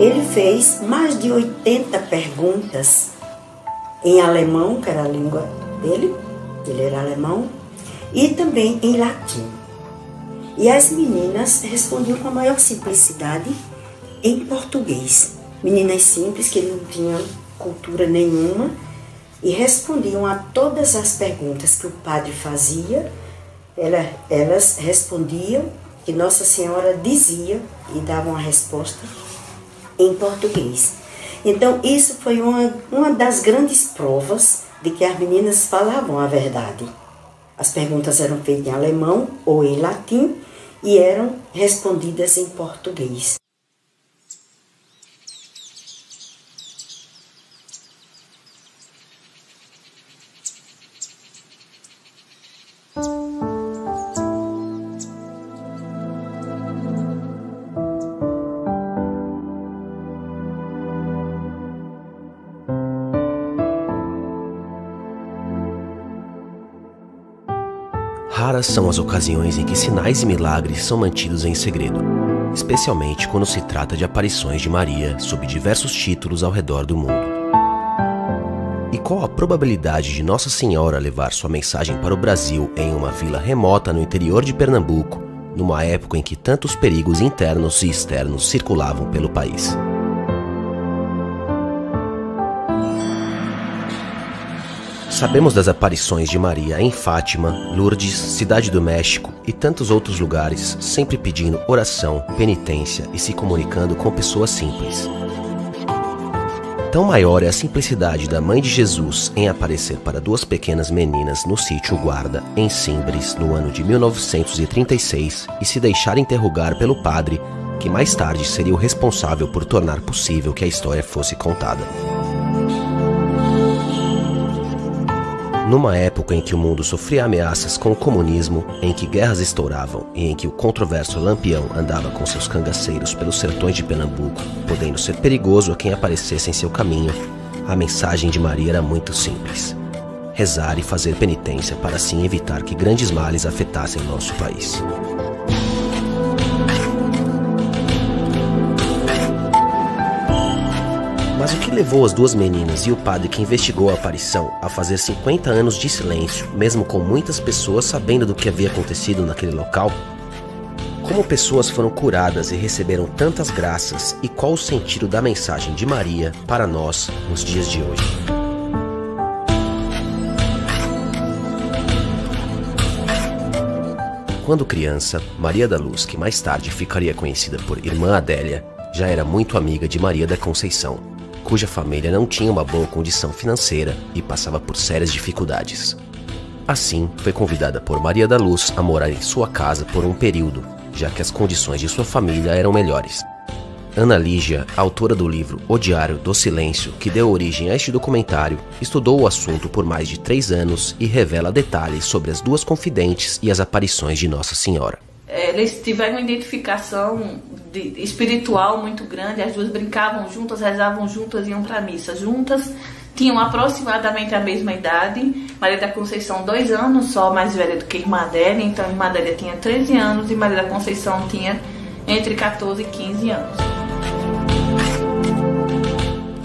ele fez mais de 80 perguntas em alemão, que era a língua dele, ele era alemão, e também em latim. E as meninas respondiam com a maior simplicidade em português. Meninas simples, que não tinham cultura nenhuma, e respondiam a todas as perguntas que o padre fazia. Elas respondiam, que Nossa Senhora dizia, e davam a resposta em português. Então, isso foi uma das grandes provas de que as meninas falavam a verdade. As perguntas eram feitas em alemão ou em latim e eram respondidas em português. Raras são as ocasiões em que sinais e milagres são mantidos em segredo, especialmente quando se trata de aparições de Maria sob diversos títulos ao redor do mundo. E qual a probabilidade de Nossa Senhora levar sua mensagem para o Brasil em uma vila remota no interior de Pernambuco, numa época em que tantos perigos internos e externos circulavam pelo país? Sabemos das aparições de Maria em Fátima, Lourdes, Cidade do México e tantos outros lugares, sempre pedindo oração, penitência e se comunicando com pessoas simples. Tão maior é a simplicidade da Mãe de Jesus em aparecer para duas pequenas meninas no sítio Guarda, em Simbres, no ano de 1936, e se deixar interrogar pelo padre, que mais tarde seria o responsável por tornar possível que a história fosse contada. Numa época em que o mundo sofria ameaças com o comunismo, em que guerras estouravam e em que o controverso Lampião andava com seus cangaceiros pelos sertões de Pernambuco, podendo ser perigoso a quem aparecesse em seu caminho, a mensagem de Maria era muito simples: rezar e fazer penitência para assim evitar que grandes males afetassem nosso país. Mas o que levou as duas meninas e o padre que investigou a aparição a fazer 50 anos de silêncio, mesmo com muitas pessoas sabendo do que havia acontecido naquele local? Como pessoas foram curadas e receberam tantas graças, e qual o sentido da mensagem de Maria para nós nos dias de hoje? Quando criança, Maria da Luz, que mais tarde ficaria conhecida por Irmã Adélia, já era muito amiga de Maria da Conceição, cuja família não tinha uma boa condição financeira e passava por sérias dificuldades. Assim, foi convidada por Maria da Luz a morar em sua casa por um período, já que as condições de sua família eram melhores. Ana Lígia, autora do livro O Diário do Silêncio, que deu origem a este documentário, estudou o assunto por mais de 3 anos e revela detalhes sobre as duas confidentes e as aparições de Nossa Senhora. Eles tiveram uma identificação espiritual muito grande, as duas brincavam juntas, rezavam juntas, iam para a missa juntas, tinham aproximadamente a mesma idade. Maria da Conceição 2 anos só mais velha do que a Irmã Adélia, então a Irmã Adélia tinha 13 anos e Maria da Conceição tinha entre 14 e 15 anos.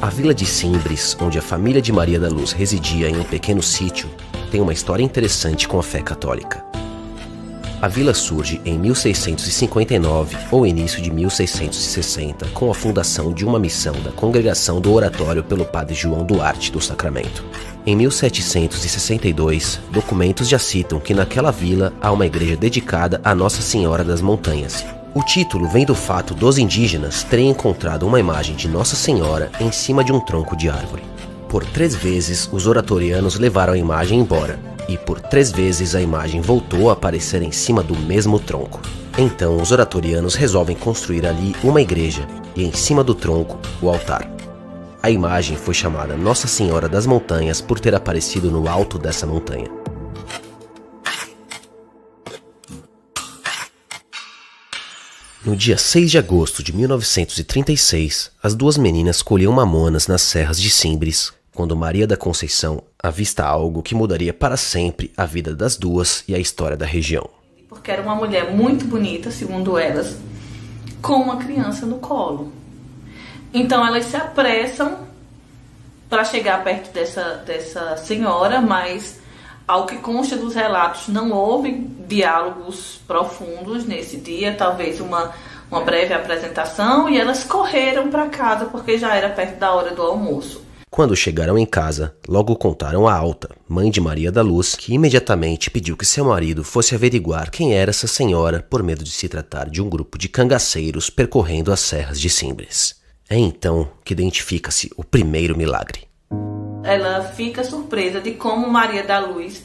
A vila de Simbres, onde a família de Maria da Luz residia em um pequeno sítio, tem uma história interessante com a fé católica. A vila surge em 1659 ou início de 1660, com a fundação de uma missão da Congregação do Oratório pelo padre João Duarte do Sacramento. Em 1762, documentos já citam que naquela vila há uma igreja dedicada a Nossa Senhora das Montanhas. O título vem do fato dos indígenas terem encontrado uma imagem de Nossa Senhora em cima de um tronco de árvore. Por 3 vezes, os oratorianos levaram a imagem embora, e por 3 vezes a imagem voltou a aparecer em cima do mesmo tronco. Então os oratorianos resolvem construir ali uma igreja e em cima do tronco o altar. A imagem foi chamada Nossa Senhora das Montanhas por ter aparecido no alto dessa montanha. No dia 6 de agosto de 1936, as duas meninas colhiam mamonas nas serras de Simbres, quando Maria da Conceição avista algo que mudaria para sempre a vida das duas e a história da região. Porque era uma mulher muito bonita, segundo elas, com uma criança no colo. Então elas se apressam para chegar perto dessa senhora, mas ao que consta dos relatos, não houve diálogos profundos nesse dia, talvez uma breve apresentação, e elas correram para casa porque já era perto da hora do almoço. Quando chegaram em casa, logo contaram a Alta, mãe de Maria da Luz, que imediatamente pediu que seu marido fosse averiguar quem era essa senhora por medo de se tratar de um grupo de cangaceiros percorrendo as serras de Simbres. É então que identifica-se o primeiro milagre. Ela fica surpresa de como Maria da Luz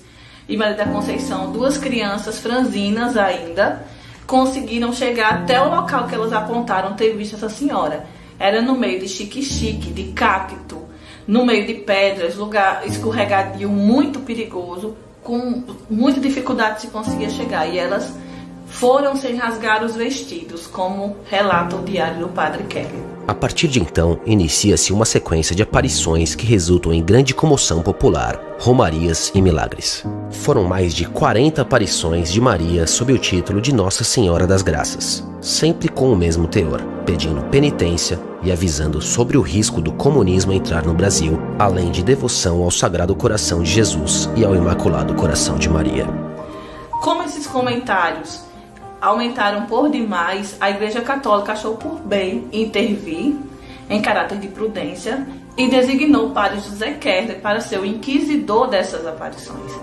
e Maria da Conceição, duas crianças franzinas ainda, conseguiram chegar até o local que elas apontaram ter visto essa senhora. Era no meio de xique-xique, de cacto, no meio de pedras, lugar escorregadio muito perigoso, com muita dificuldade se conseguia chegar. E elas foram sem rasgar os vestidos, como relata o diário do Padre Kelly. A partir de então, inicia-se uma sequência de aparições que resultam em grande comoção popular, romarias e milagres. Foram mais de 40 aparições de Maria sob o título de Nossa Senhora das Graças, sempre com o mesmo teor, pedindo penitência e avisando sobre o risco do comunismo entrar no Brasil, além de devoção ao Sagrado Coração de Jesus e ao Imaculado Coração de Maria. Como esses comentários aumentaram por demais, a Igreja Católica achou por bem intervir em caráter de prudência e designou o padre José Kerley para ser o inquisidor dessas aparições.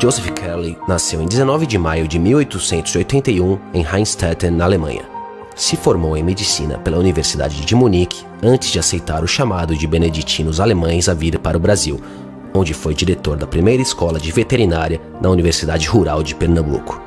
Joseph Kerley nasceu em 19 de maio de 1881 em Rheinstetten, na Alemanha. Se formou em medicina pela Universidade de Munique antes de aceitar o chamado de beneditinos alemães a vir para o Brasil, onde foi diretor da primeira escola de veterinária na Universidade Rural de Pernambuco.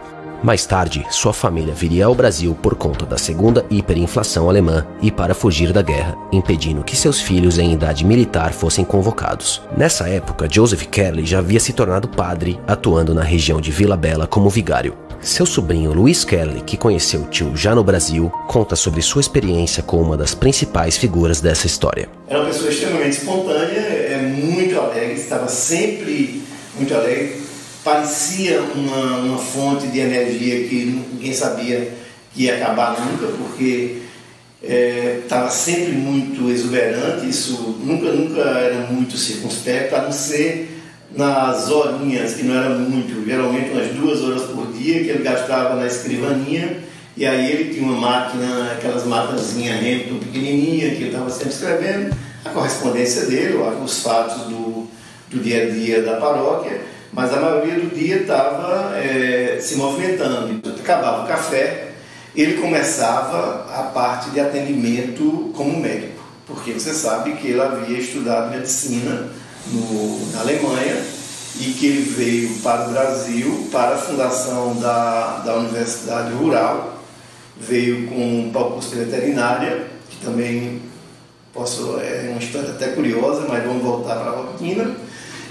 Mais tarde, sua família viria ao Brasil por conta da segunda hiperinflação alemã e para fugir da guerra, impedindo que seus filhos em idade militar fossem convocados. Nessa época, Joseph Kerley já havia se tornado padre, atuando na região de Vila Bela como vigário. Seu sobrinho Luiz Kerley, que conheceu o tio já no Brasil, conta sobre sua experiência com uma das principais figuras dessa história. Era uma pessoa extremamente espontânea, muito alegre, estava sempre muito alegre, parecia uma fonte de energia que ninguém sabia que ia acabar nunca, porque estava sempre muito exuberante, isso nunca era muito circunspecto, a não ser nas horinhas, que não era muito, geralmente umas 2 horas por dia, que ele gastava na escrivaninha, e aí ele tinha uma máquina, aquelas máquinazinhas Hamilton pequenininha, que ele estava sempre escrevendo a correspondência dele, os fatos do dia a dia da paróquia, mas a maioria do dia estava se movimentando. Acabava o café, ele começava a parte de atendimento como médico, porque você sabe que ele havia estudado medicina na Alemanha e que ele veio para o Brasil para a fundação da Universidade Rural, veio com o curso de veterinária, que também é uma história até curiosa, mas vamos voltar para a rotina.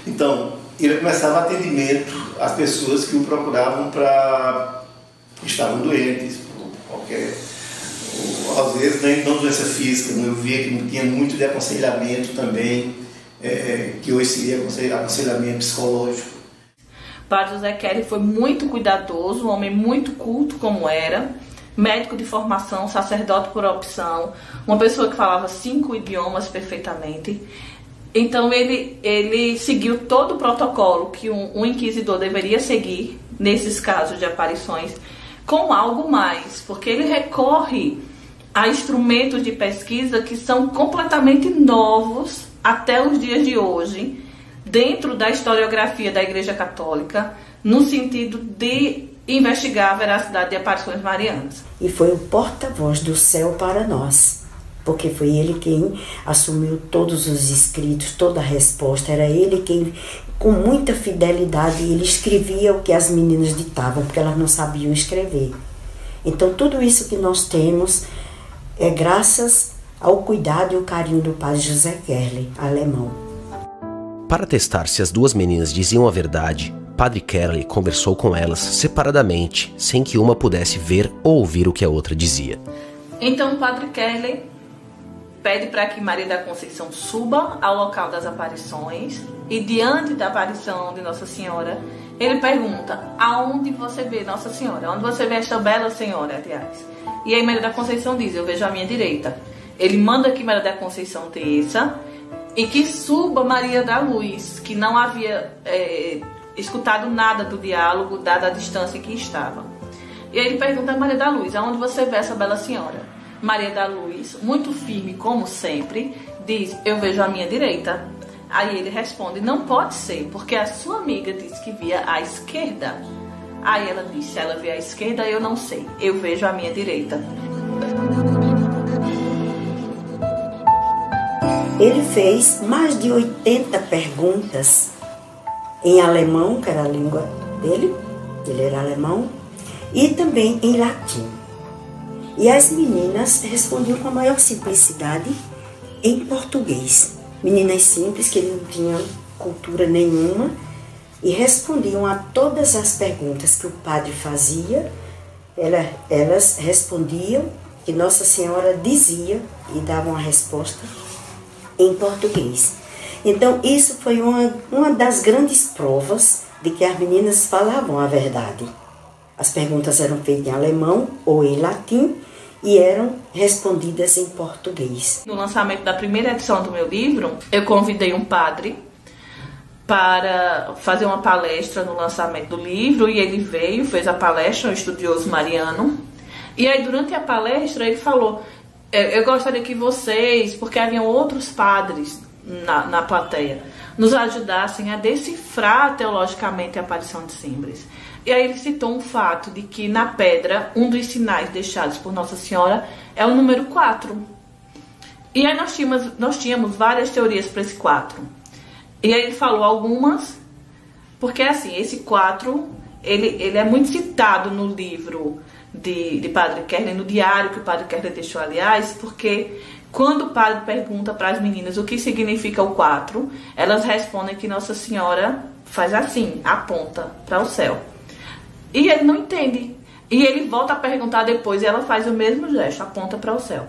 Então, ele começava atendimento às pessoas que o procuravam que estavam doentes, por qualquer, às vezes não doença física, eu via que tinha muito de aconselhamento também, que hoje seria aconselhamento psicológico. O padre José Kerley foi muito cuidadoso, um homem muito culto como era, médico de formação, sacerdote por opção, uma pessoa que falava 5 idiomas perfeitamente. Então ele seguiu todo o protocolo que um inquisidor deveria seguir nesses casos de aparições, com algo mais, porque ele recorre a instrumentos de pesquisa que são completamente novos até os dias de hoje, dentro da historiografia da Igreja Católica, no sentido de investigar a veracidade de aparições marianas. E foi o porta-voz do céu para nós, porque foi ele quem assumiu todos os escritos, toda a resposta. Era ele quem, com muita fidelidade, ele escrevia o que as meninas ditavam, porque elas não sabiam escrever. Então tudo isso que nós temos é graças ao cuidado e o carinho do padre José Kerley, alemão. Para testar se as duas meninas diziam a verdade, Padre Kerley conversou com elas separadamente, sem que uma pudesse ver ou ouvir o que a outra dizia. Então o Padre Kerley pede para que Maria da Conceição suba ao local das aparições e, diante da aparição de Nossa Senhora, Ele pergunta, aonde você vê Nossa Senhora? Onde você vê esta bela senhora, aliás? E aí Maria da Conceição diz, eu vejo à minha direita. Ele manda que Maria da Conceição desça e que suba Maria da Luz, que não havia escutado nada do diálogo, dada a distância em que estava. E aí ele pergunta a Maria da Luz, aonde você vê essa bela senhora? Maria da Luz, muito firme como sempre, diz, eu vejo à minha direita. Aí ele responde, não pode ser, porque a sua amiga disse que via à esquerda. Aí ela disse, se ela vê à esquerda, eu não sei, eu vejo à minha direita. Ele fez mais de 80 perguntas em alemão, que era a língua dele, ele era alemão, e também em latim. E as meninas respondiam com a maior simplicidade em português. Meninas simples, que não tinham cultura nenhuma, e respondiam a todas as perguntas que o padre fazia. Elas respondiam, que Nossa Senhora dizia, e davam a resposta em português. Então, isso foi uma das grandes provas de que as meninas falavam a verdade. As perguntas eram feitas em alemão ou em latim e eram respondidas em português. No lançamento da primeira edição do meu livro, eu convidei um padre para fazer uma palestra no lançamento do livro, e ele veio, fez a palestra, um estudioso mariano. E aí, durante a palestra, ele falou, eu gostaria que vocês, porque haviam outros padres na plateia, nos ajudassem a decifrar teologicamente a aparição de Simbres. E aí ele citou um fato de que na pedra, um dos sinais deixados por Nossa Senhora é o número 4. E aí nós tínhamos várias teorias para esse 4. E aí ele falou algumas, porque assim, esse 4, ele é muito citado no livro de Padre Kerley, no diário que o Padre Kerley deixou, aliás, porque quando o padre pergunta para as meninas o que significa o 4, elas respondem que Nossa Senhora faz assim, aponta para o céu. E ele não entende. E ele volta a perguntar depois e ela faz o mesmo gesto, aponta para o céu.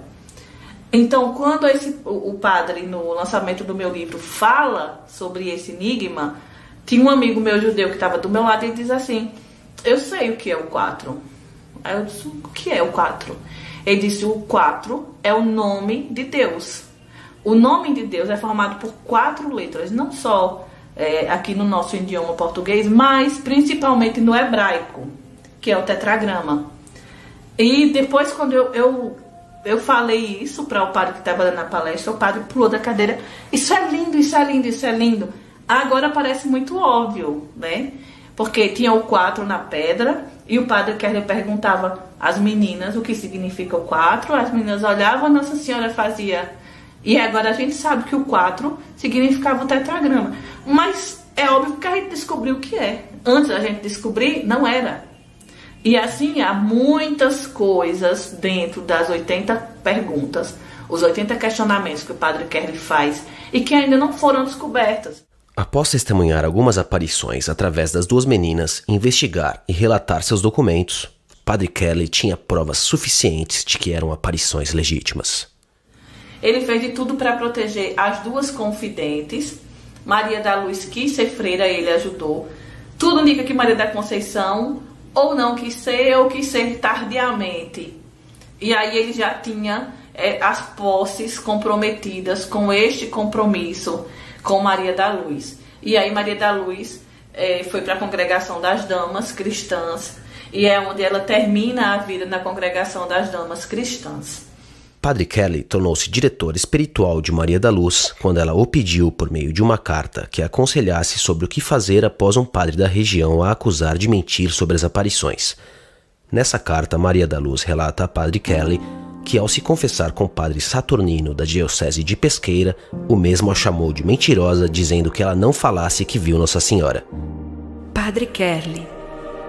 Então, quando o padre, no lançamento do meu livro, fala sobre esse enigma, tinha um amigo meu judeu que estava do meu lado e ele diz assim, eu sei o que é o 4. Aí eu disse, o que é o 4? Ele disse, o 4 é o nome de Deus. O nome de Deus é formado por 4 letras, não só aqui no nosso idioma português, mas principalmente no hebraico, que é o tetragrama. E depois, quando eu falei isso para o padre que estava dando a palestra, o padre pulou da cadeira, isso é lindo, isso é lindo, isso é lindo. Agora parece muito óbvio, né? Porque tinha o 4 na pedra, e o padre Kerley perguntava às meninas o que significa o 4, as meninas olhavam, a Nossa Senhora fazia. E agora a gente sabe que o 4 significava o tetragrama. Mas é óbvio que a gente descobriu o que é. Antes da gente descobrir, não era. E assim, há muitas coisas dentro das 80 perguntas, os 80 questionamentos que o padre Kerley faz e que ainda não foram descobertas. Após testemunhar algumas aparições através das duas meninas, investigar e relatar seus documentos, Padre Kerley tinha provas suficientes de que eram aparições legítimas. Ele fez de tudo para proteger as duas confidentes. Maria da Luz quis ser freira, ele ajudou. Tudo indica que Maria da Conceição ou não quis ser, ou quis ser tardiamente. E aí ele já tinha as posses comprometidas com este compromisso com Maria da Luz. E aí Maria da Luz foi para a Congregação das Damas Cristãs, e é onde ela termina a vida na Congregação das Damas Cristãs. Padre Kerley tornou-se diretor espiritual de Maria da Luz quando ela o pediu por meio de uma carta que a aconselhasse sobre o que fazer após um padre da região a acusar de mentir sobre as aparições. Nessa carta, Maria da Luz relata a Padre Kerley que, ao se confessar com o padre Saturnino da diocese de Pesqueira, o mesmo a chamou de mentirosa, dizendo que ela não falasse que viu Nossa Senhora. Padre Kerley,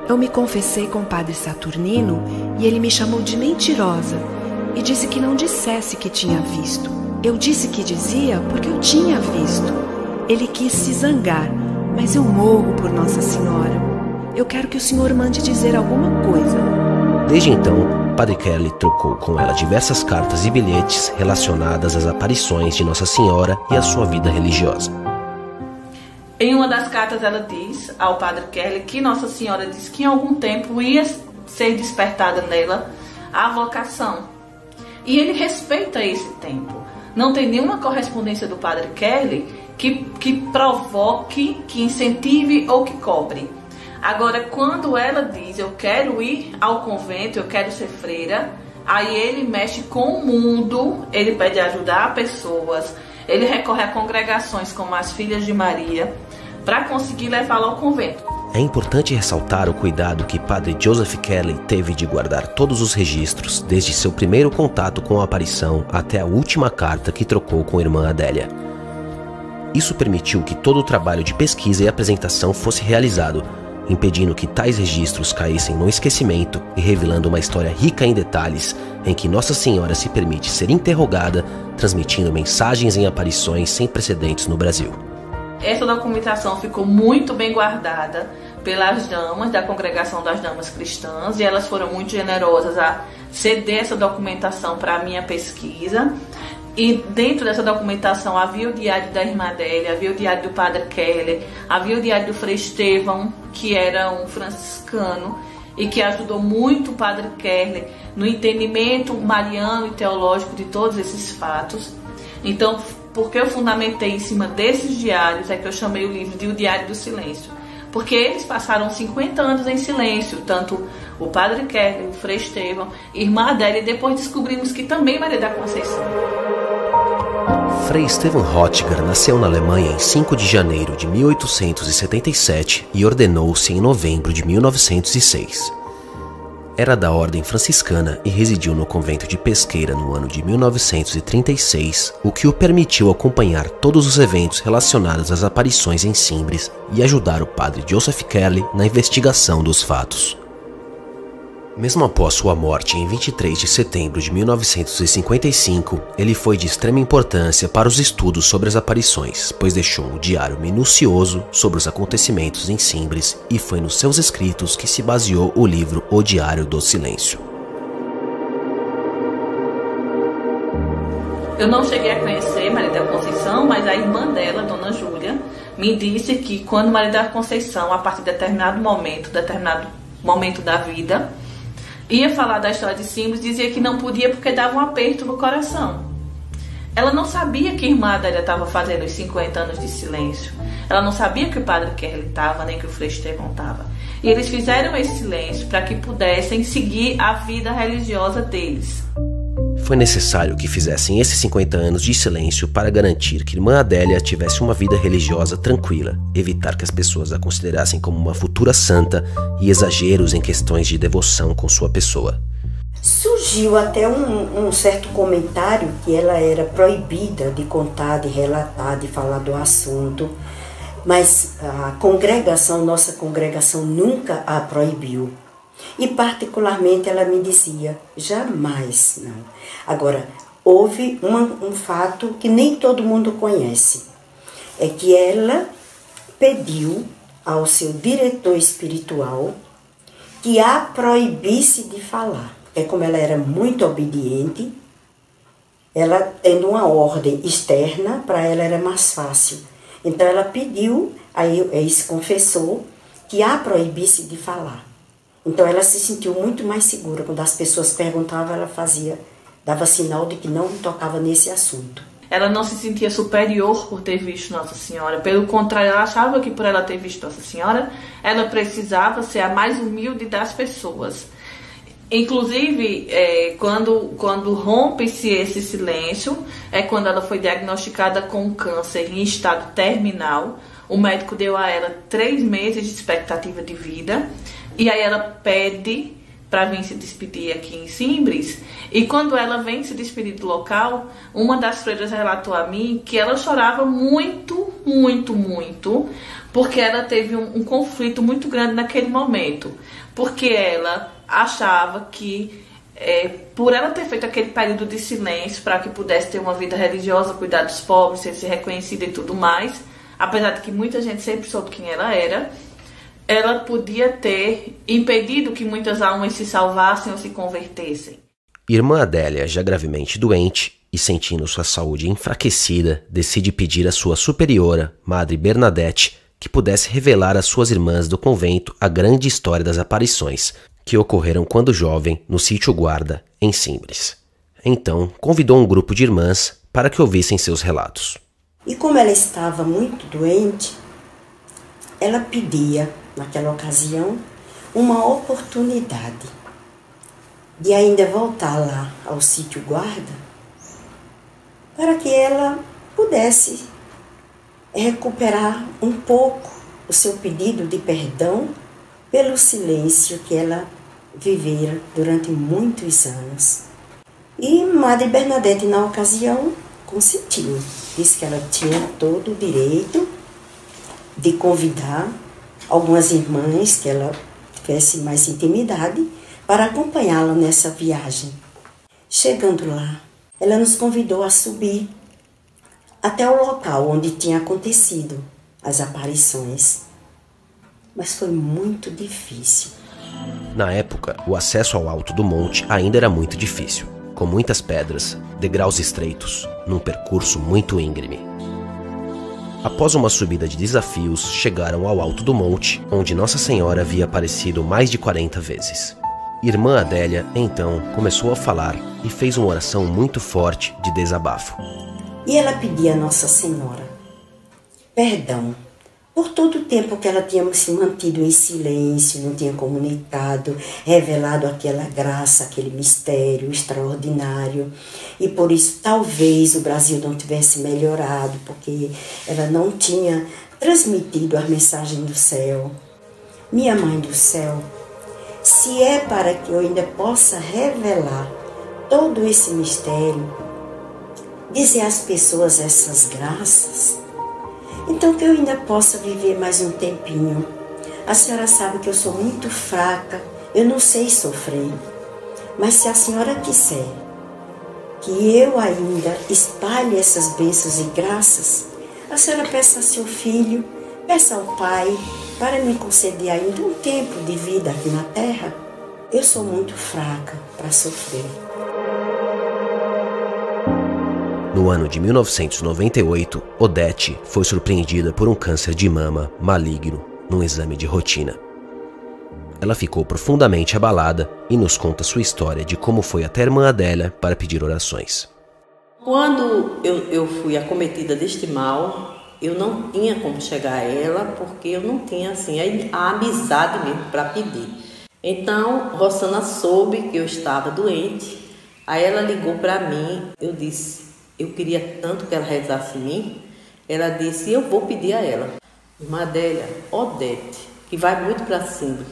eu me confessei com o padre Saturnino e ele me chamou de mentirosa e disse que não dissesse que tinha visto. Eu disse que dizia porque eu tinha visto. Ele quis se zangar, mas eu morro por Nossa Senhora. Eu quero que o senhor mande dizer alguma coisa. Desde então, Padre Kerley trocou com ela diversas cartas e bilhetes relacionadas às aparições de Nossa Senhora e à sua vida religiosa. Em uma das cartas ela diz ao Padre Kerley que Nossa Senhora disse que em algum tempo ia ser despertada nela a vocação. E ele respeita esse tempo. Não tem nenhuma correspondência do Padre Kerley que provoque, que incentive ou que cobre. Agora, quando ela diz, eu quero ir ao convento, eu quero ser freira, aí ele mexe com o mundo, ele pede ajuda a pessoas, ele recorre a congregações como as Filhas de Maria, para conseguir levá-la ao convento. É importante ressaltar o cuidado que Padre Joseph Kerley teve de guardar todos os registros, desde seu primeiro contato com a aparição até a última carta que trocou com a irmã Adélia. Isso permitiu que todo o trabalho de pesquisa e apresentação fosse realizado, impedindo que tais registros caíssem no esquecimento e revelando uma história rica em detalhes em que Nossa Senhora se permite ser interrogada, transmitindo mensagens em aparições sem precedentes no Brasil. Essa documentação ficou muito bem guardada pelas damas da Congregação das Damas Cristãs e elas foram muito generosas a ceder essa documentação para a minha pesquisa. E dentro dessa documentação havia o diário da irmã Adélia, havia o diário do Padre Kerley, havia o diário do Frei Estevão, que era um franciscano e que ajudou muito o Padre Kerley no entendimento mariano e teológico de todos esses fatos. Então, porque eu fundamentei em cima desses diários, é que eu chamei o livro de O Diário do Silêncio. Porque eles passaram 50 anos em silêncio, tanto o Padre Kerley, o Frei Estevão, irmã Adélia, e depois descobrimos que também Maria da Conceição. Frei Stefan Röttiger nasceu na Alemanha em 5 de janeiro de 1877 e ordenou-se em novembro de 1906. Era da ordem franciscana e residiu no convento de Pesqueira no ano de 1936, o que o permitiu acompanhar todos os eventos relacionados às aparições em Simbres e ajudar o padre Joseph Kerley na investigação dos fatos. Mesmo após sua morte em 23 de setembro de 1955, ele foi de extrema importância para os estudos sobre as aparições, pois deixou um diário minucioso sobre os acontecimentos em Simbres e foi nos seus escritos que se baseou o livro O Diário do Silêncio. Eu não cheguei a conhecer Maria da Conceição, mas a irmã dela, Dona Júlia, me disse que quando Maria da Conceição, a partir de determinado momento da vida, ia falar da história de Simbres, dizia que não podia porque dava um aperto no coração. Ela não sabia que a irmã Adélia estava fazendo os 50 anos de silêncio. Ela não sabia que o Padre Kerley estava, nem que o Frei Estevão estava. E eles fizeram esse silêncio para que pudessem seguir a vida religiosa deles. Foi necessário que fizessem esses 50 anos de silêncio para garantir que irmã Adélia tivesse uma vida religiosa tranquila, evitar que as pessoas a considerassem como uma futura santa e exageros em questões de devoção com sua pessoa. Surgiu até um certo comentário que ela era proibida de contar, de relatar, de falar do assunto, mas a congregação, nossa congregação, nunca a proibiu. E particularmente ela me dizia, jamais, não. Agora, houve um fato que nem todo mundo conhece. É que ela pediu ao seu diretor espiritual que a proibisse de falar. Porque como ela era muito obediente, ela tendo uma ordem externa, para ela era mais fácil. Então ela pediu, aí se confessou, que a proibisse de falar. Então ela se sentiu muito mais segura. Quando as pessoas perguntavam, ela dava sinal de que não tocava nesse assunto. Ela não se sentia superior por ter visto Nossa Senhora. Pelo contrário, ela achava que por ela ter visto Nossa Senhora, ela precisava ser a mais humilde das pessoas. Inclusive, quando rompe-se esse silêncio, é quando ela foi diagnosticada com câncer em estado terminal. O médico deu a ela 3 meses de expectativa de vida. E aí ela pede para vir se despedir aqui em Simbres. E quando ela vem se despedir do local, uma das freiras relatou a mim que ela chorava muito, muito, muito, porque ela teve um conflito muito grande naquele momento. Porque ela achava que, por ela ter feito aquele período de silêncio para que pudesse ter uma vida religiosa, cuidar dos pobres, ser reconhecida e tudo mais, apesar de que muita gente sempre soube quem ela era, ela podia ter impedido que muitas almas se salvassem ou se convertessem. Irmã Adélia, já gravemente doente e sentindo sua saúde enfraquecida, decide pedir à sua superiora, Madre Bernadette, que pudesse revelar às suas irmãs do convento a grande história das aparições que ocorreram quando jovem no sítio Guarda, em Simbres. Então, convidou um grupo de irmãs para que ouvissem seus relatos. E como ela estava muito doente, ela pedia, naquela ocasião, uma oportunidade de ainda voltar lá ao sítio Guarda para que ela pudesse recuperar um pouco o seu pedido de perdão pelo silêncio que ela vivera durante muitos anos. E Madre Bernadette, na ocasião, consentiu. Disse que ela tinha todo o direito de convidar algumas irmãs que ela tivesse mais intimidade para acompanhá-la nessa viagem. Chegando lá, ela nos convidou a subir até o local onde tinha acontecido as aparições. Mas foi muito difícil. Na época, o acesso ao alto do monte ainda era muito difícil, com muitas pedras, degraus estreitos, num percurso muito íngreme. Após uma subida de desafios, chegaram ao alto do monte, onde Nossa Senhora havia aparecido mais de 40 vezes. Irmã Adélia, então, começou a falar e fez uma oração muito forte de desabafo. E ela pedia a Nossa Senhora perdão por todo o tempo que ela tinha se mantido em silêncio, não tinha comunicado, revelado aquela graça, aquele mistério extraordinário. E por isso talvez o Brasil não tivesse melhorado, porque ela não tinha transmitido a mensagem do céu. Minha Mãe do Céu, se é para que eu ainda possa revelar todo esse mistério, dizer às pessoas essas graças, então que eu ainda possa viver mais um tempinho. A senhora sabe que eu sou muito fraca, eu não sei sofrer. Mas se a senhora quiser que eu ainda espalhe essas bênçãos e graças, a senhora peça a seu filho, peça ao Pai, para me conceder ainda um tempo de vida aqui na terra. Eu sou muito fraca para sofrer. No ano de 1998, Odete foi surpreendida por um câncer de mama maligno num exame de rotina. Ela ficou profundamente abalada e nos conta sua história de como foi até a irmã Adélia para pedir orações. Quando eu fui acometida deste mal, eu não tinha como chegar a ela, porque eu não tinha assim, a amizade mesmo para pedir. Então, Rosana soube que eu estava doente, aí ela ligou para mim, eu disse, eu queria tanto que ela rezasse em mim, ela disse, eu vou pedir a ela. Irmã Adélia, Odete, que vai muito para cima,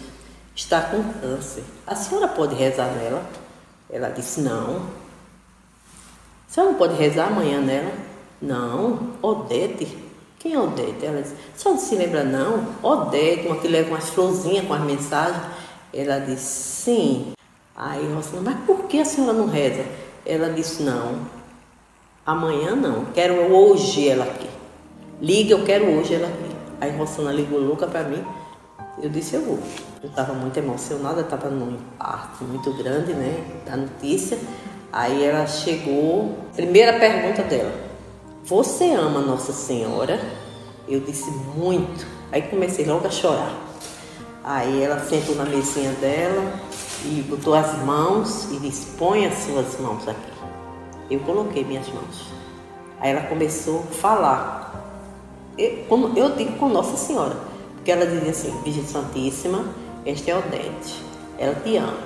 está com câncer, a senhora pode rezar nela? Ela disse, não. A senhora não pode rezar amanhã nela? Não. Odete? Quem é Odete? Ela disse, a senhora não se lembra não? Odete, uma que leva umas florzinhas com as mensagens. Ela disse, sim. Aí Rosana, mas por que a senhora não reza? Ela disse, não. Amanhã não, quero hoje ela aqui. Liga, eu quero hoje ela aqui. Aí Rosana ligou louca para mim. Eu disse, eu vou. Eu estava muito emocionada, estava num impacto muito grande, né, da notícia. Aí ela chegou, primeira pergunta dela, você ama Nossa Senhora? Eu disse, muito. Aí comecei logo a chorar. Aí ela sentou na mesinha dela e botou as mãos e disse, põe as suas mãos aqui. Eu coloquei minhas mãos. Aí ela começou a falar. Eu digo com Nossa Senhora. Porque ela dizia assim, Virgem Santíssima, esta é Odete. Ela te ama.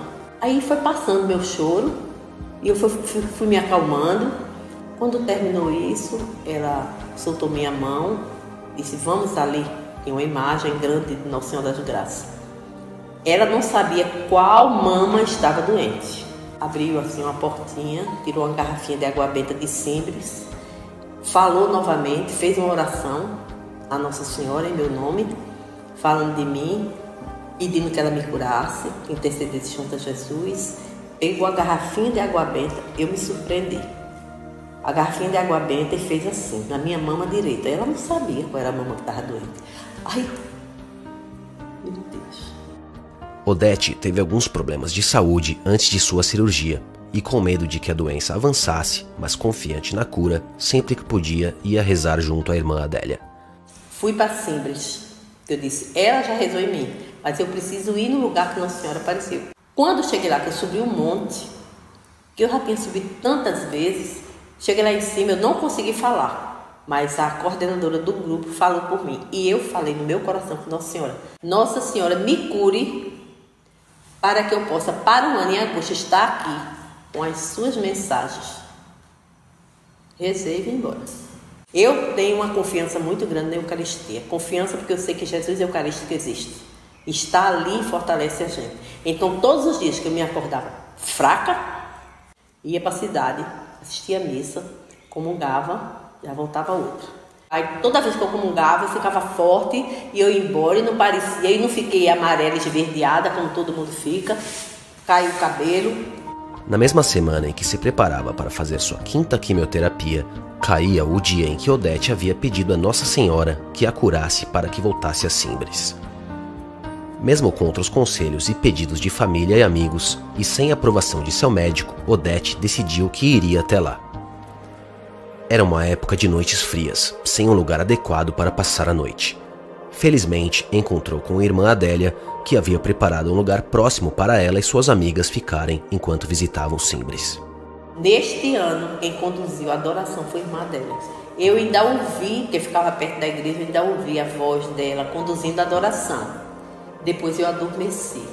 Aí foi passando meu choro. E eu fui me acalmando. Quando terminou isso, ela soltou minha mão. Disse, vamos ali. Tem uma imagem grande de Nossa Senhora das Graças. Ela não sabia qual mama estava doente. Abriu assim uma portinha, tirou uma garrafinha de água benta de Simbres, falou novamente, fez uma oração a Nossa Senhora em meu nome, falando de mim, pedindo que ela me curasse, que intercedesse junto a Jesus. Pegou a garrafinha de água benta, eu me surpreendi. A garrafinha de água benta e fez assim, na minha mama direita. Ela não sabia qual era a mama que estava doente. Ai, meu Deus. Odete teve alguns problemas de saúde antes de sua cirurgia e com medo de que a doença avançasse, mas confiante na cura, sempre que podia ia rezar junto à irmã Adélia. Fui para Simbres. Eu disse, ela já rezou em mim, mas eu preciso ir no lugar que Nossa Senhora apareceu. Quando eu cheguei lá, que eu subi um monte, que eu já tinha subido tantas vezes, cheguei lá em cima, eu não consegui falar, mas a coordenadora do grupo falou por mim. E eu falei no meu coração com Nossa Senhora, me cure para que eu possa, para o ano em agosto, estar aqui com as suas mensagens. Rezei e vim embora. Eu tenho uma confiança muito grande na Eucaristia. Confiança porque eu sei que Jesus Eucarístico existe. Está ali e fortalece a gente. Então, todos os dias que eu me acordava fraca, ia para a cidade, assistia a missa, comungava, já voltava outra. Aí, toda vez que eu comungava, eu ficava forte e eu ia embora e não parecia, e não fiquei amarela e esverdeada, como todo mundo fica. Caiu o cabelo. Na mesma semana em que se preparava para fazer sua 5ª quimioterapia, caía o dia em que Odete havia pedido a Nossa Senhora que a curasse para que voltasse a Simbres. Mesmo contra os conselhos e pedidos de família e amigos, e sem aprovação de seu médico, Odete decidiu que iria até lá. Era uma época de noites frias, sem um lugar adequado para passar a noite. Felizmente, encontrou com a irmã Adélia, que havia preparado um lugar próximo para ela e suas amigas ficarem enquanto visitavam Simbres. Neste ano, quem conduziu a adoração foi a irmã Adélia. Eu ainda ouvi, porque ficava perto da igreja, eu ainda ouvi a voz dela conduzindo a adoração. Depois eu adormeci.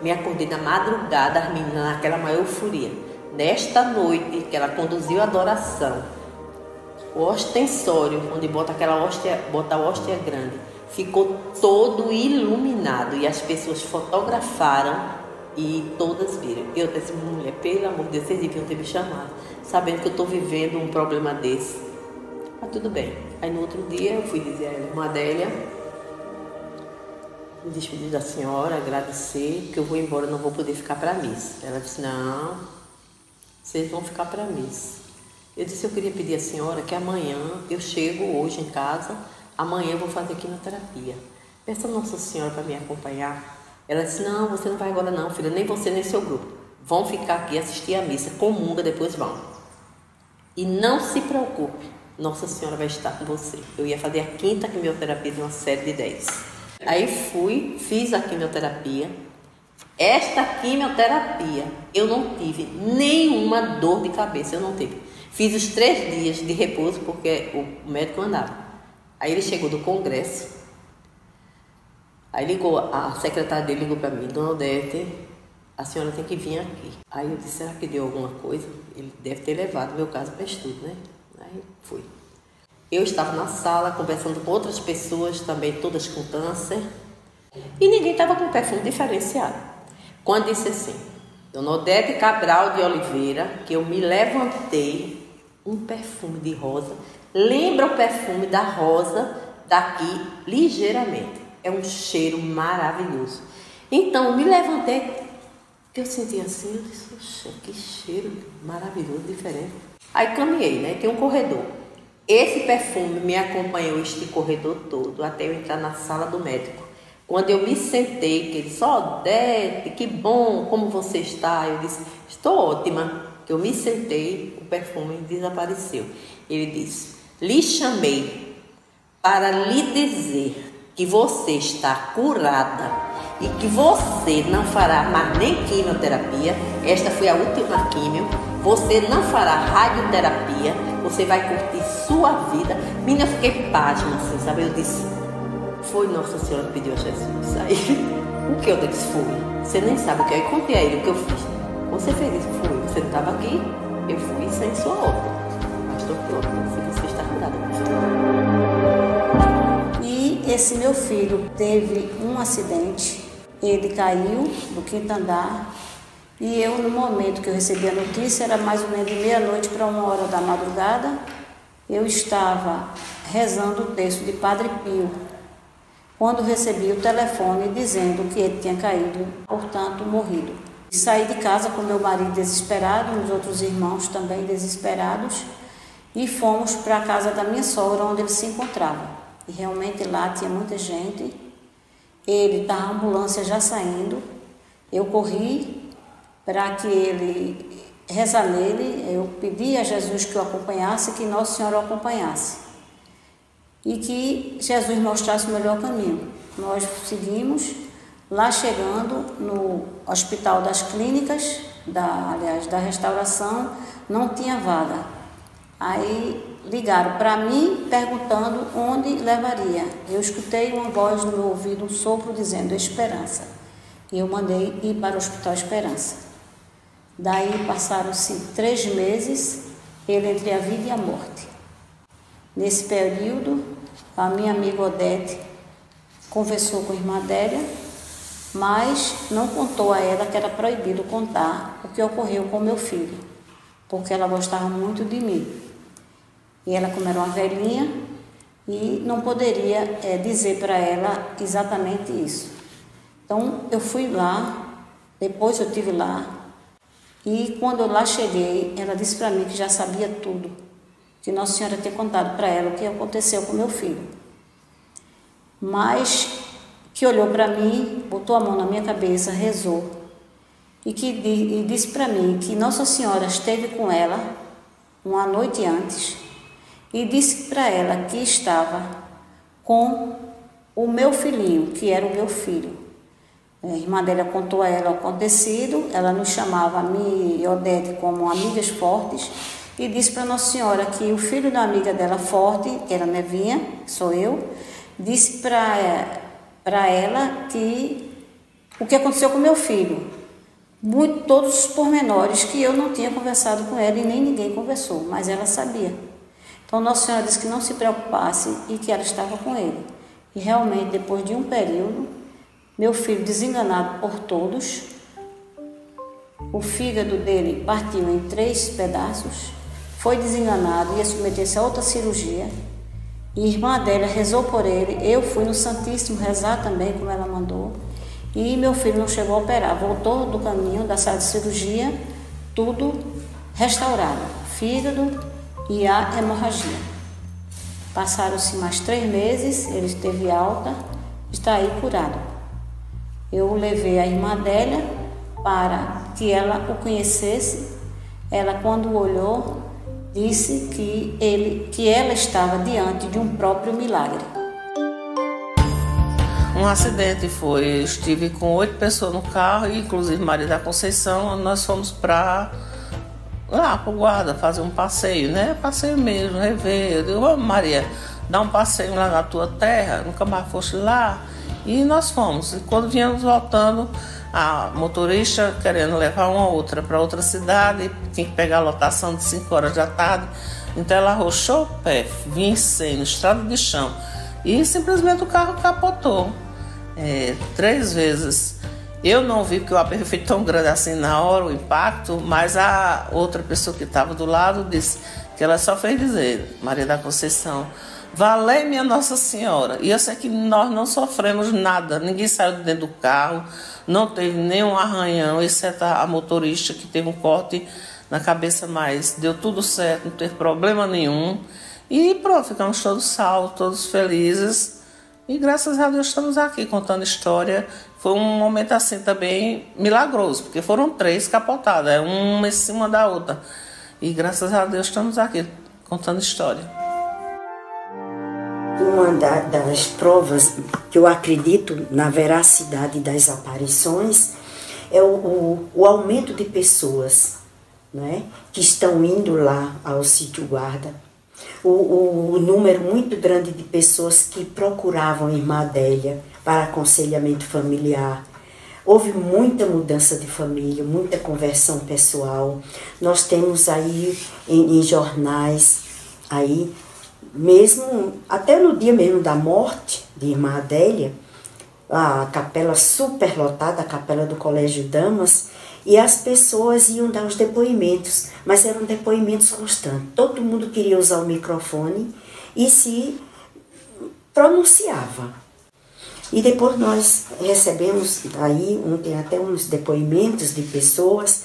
Me acordei na madrugada, as meninas naquela maior euforia. Nesta noite que ela conduziu a adoração, o ostensório, onde bota a hóstia grande, ficou todo iluminado e as pessoas fotografaram e todas viram. Eu disse, mulher, pelo amor de Deus, vocês deviam ter me chamado, sabendo que eu estou vivendo um problema desse. Mas tudo bem. Aí no outro dia eu fui dizer a ela, irmã Adélia, me despedir da senhora, agradecer, que eu vou embora, não vou poder ficar para a missa. Ela disse, não, vocês vão ficar para a missa. Eu disse, eu queria pedir à senhora que amanhã, eu chego hoje em casa, amanhã eu vou fazer quimioterapia. Peça a Nossa Senhora para me acompanhar. Ela disse, não, você não vai agora não, filha, nem você nem seu grupo. Vão ficar aqui, assistir a missa, comunga, depois vão. E não se preocupe, Nossa Senhora vai estar com você. Eu ia fazer a 5ª quimioterapia de uma série de 10. Aí fui, fiz a quimioterapia. Esta quimioterapia, eu não tive nenhuma dor de cabeça, eu não tive. Fiz os 3 dias de repouso, porque o médico andava. Aí ele chegou do congresso, aí ligou, a secretária dele ligou para mim, Dona Odete, a senhora tem que vir aqui. Aí eu disse, será que deu alguma coisa? Ele deve ter levado meu caso para estudo, né? Aí fui. Eu estava na sala conversando com outras pessoas, também todas com câncer, e ninguém estava com perfume diferenciado. Quando disse assim, Dona Odete Cabral de Oliveira, que eu me levantei, um perfume de rosa, lembra o perfume da rosa daqui ligeiramente. É um cheiro maravilhoso. Então, eu me levantei, que eu senti assim, eu disse, poxa, que cheiro maravilhoso, diferente. Aí caminhei, né? Tem um corredor. Esse perfume me acompanhou este corredor todo, até eu entrar na sala do médico. Quando eu me sentei, que ele disse, Odete, que bom, como você está? Eu disse, estou ótima. Eu me sentei, o perfume desapareceu. Ele disse, lhe chamei para lhe dizer que você está curada e que você não fará mais nem quimioterapia. Esta foi a última quimio. Você não fará radioterapia. Você vai curtir sua vida. Menina, eu fiquei pasma, assim, sabe? Eu disse, foi Nossa Senhora que pediu a Jesus. Aí, o que eu disse foi? Você nem sabe o que é. Eu contei a ele o que eu fiz. Você fez isso? Fui. Você não estava aqui? Eu fui sem sua ordem. Mas estou pronta. Se você está curada. E esse meu filho teve um acidente. Ele caiu do 5º andar. E eu, no momento que eu recebi a notícia, era mais ou menos de meia-noite para 1h da madrugada, eu estava rezando o texto de Padre Pio, quando recebi o telefone dizendo que ele tinha caído, portanto, morrido. Saí de casa com meu marido desesperado, os outros irmãos também desesperados, e fomos para a casa da minha sogra, onde ele se encontrava. E realmente lá tinha muita gente, ele estava a ambulância já saindo, eu corri para que ele rezar nele, eu pedi a Jesus que o acompanhasse, que Nossa Senhora o acompanhasse. e que Jesus mostrasse o melhor caminho. Nós seguimos, lá chegando no Hospital das Clínicas, da Restauração, não tinha vaga. Aí ligaram para mim perguntando onde levaria. Eu escutei uma voz no meu ouvido, um sopro dizendo Esperança. E eu mandei ir para o Hospital Esperança. Daí passaram-se 3 meses, ele entre a vida e a morte. Nesse período, a minha amiga Odete conversou com a irmã Adélia, mas não contou a ela que era proibido contar o que ocorreu com meu filho, porque ela gostava muito de mim. E ela, como era uma velhinha, e não poderia dizer para ela exatamente isso. Então, eu fui lá, depois eu estive lá, e quando eu lá cheguei, ela disse para mim que já sabia tudo, que Nossa Senhora tinha contado para ela o que aconteceu com meu filho. Mas que olhou para mim, botou a mão na minha cabeça, rezou, e disse para mim que Nossa Senhora esteve com ela uma noite antes, e disse para ela que estava com o meu filhinho, que era o meu filho. A irmã dela contou a ela o acontecido, ela nos chamava, a mim e Odete, como amigas fortes, e disse para Nossa Senhora que o filho da amiga dela forte, que era Nevinha, que sou eu, disse para ela que o que aconteceu com meu filho, todos os pormenores que eu não tinha conversado com ela e nem ninguém conversou, mas ela sabia. Então Nossa Senhora disse que não se preocupasse e que ela estava com ele. E realmente, depois de um período, meu filho, desenganado por todos, o fígado dele partiu em 3 pedaços, foi desenganado, ia submeter-se a outra cirurgia, e a irmã Adélia rezou por ele, eu fui no Santíssimo rezar também, como ela mandou, e meu filho não chegou a operar, voltou do caminho da sala de cirurgia, tudo restaurado, fígado e a hemorragia. Passaram-se mais 3 meses, ele esteve alta, está aí curado. Eu levei a irmã Adélia para que ela o conhecesse. Ela, quando olhou, disse que ela estava diante de um próprio milagre. Um acidente foi, eu estive com 8 pessoas no carro, inclusive Maria da Conceição, nós fomos para o guarda fazer um passeio, né? Passeio mesmo, rever. Eu digo, Maria, dá um passeio lá na tua terra, nunca mais foste lá. E nós fomos. E quando viemos voltando, a motorista querendo levar uma outra para outra cidade, tinha que pegar a lotação de 5 horas da tarde. Então ela arrochou o pé, vencendo, estrada de chão. E simplesmente o carro capotou 3 vezes. Eu não vi porque o aperto foi tão grande assim na hora, o impacto, mas a outra pessoa que estava do lado disse que ela só fez dizer, Maria da Conceição, valei minha Nossa Senhora. E eu sei que nós não sofremos nada, ninguém saiu de dentro do carro, não teve nenhum arranhão, exceto a motorista que teve um corte na cabeça, mas deu tudo certo, não teve problema nenhum. E pronto, ficamos todos salvos, todos felizes. E graças a Deus estamos aqui contando história. Foi um momento assim também milagroso, porque foram 3 capotadas, uma em cima da outra. E graças a Deus estamos aqui contando história. Uma das provas que eu acredito na veracidade das aparições é o aumento de pessoas, né, que estão indo lá ao sítio guarda. O número muito grande de pessoas que procuravam a irmã Adélia para aconselhamento familiar. Houve muita mudança de família, muita conversão pessoal. Nós temos aí em jornais, aí, mesmo, até no dia mesmo da morte de irmã Adélia, a capela superlotada, a capela do Colégio Damas, e as pessoas iam dar os depoimentos, mas eram depoimentos constantes. Todo mundo queria usar o microfone e se pronunciava. E depois nós recebemos aí, tem até uns depoimentos de pessoas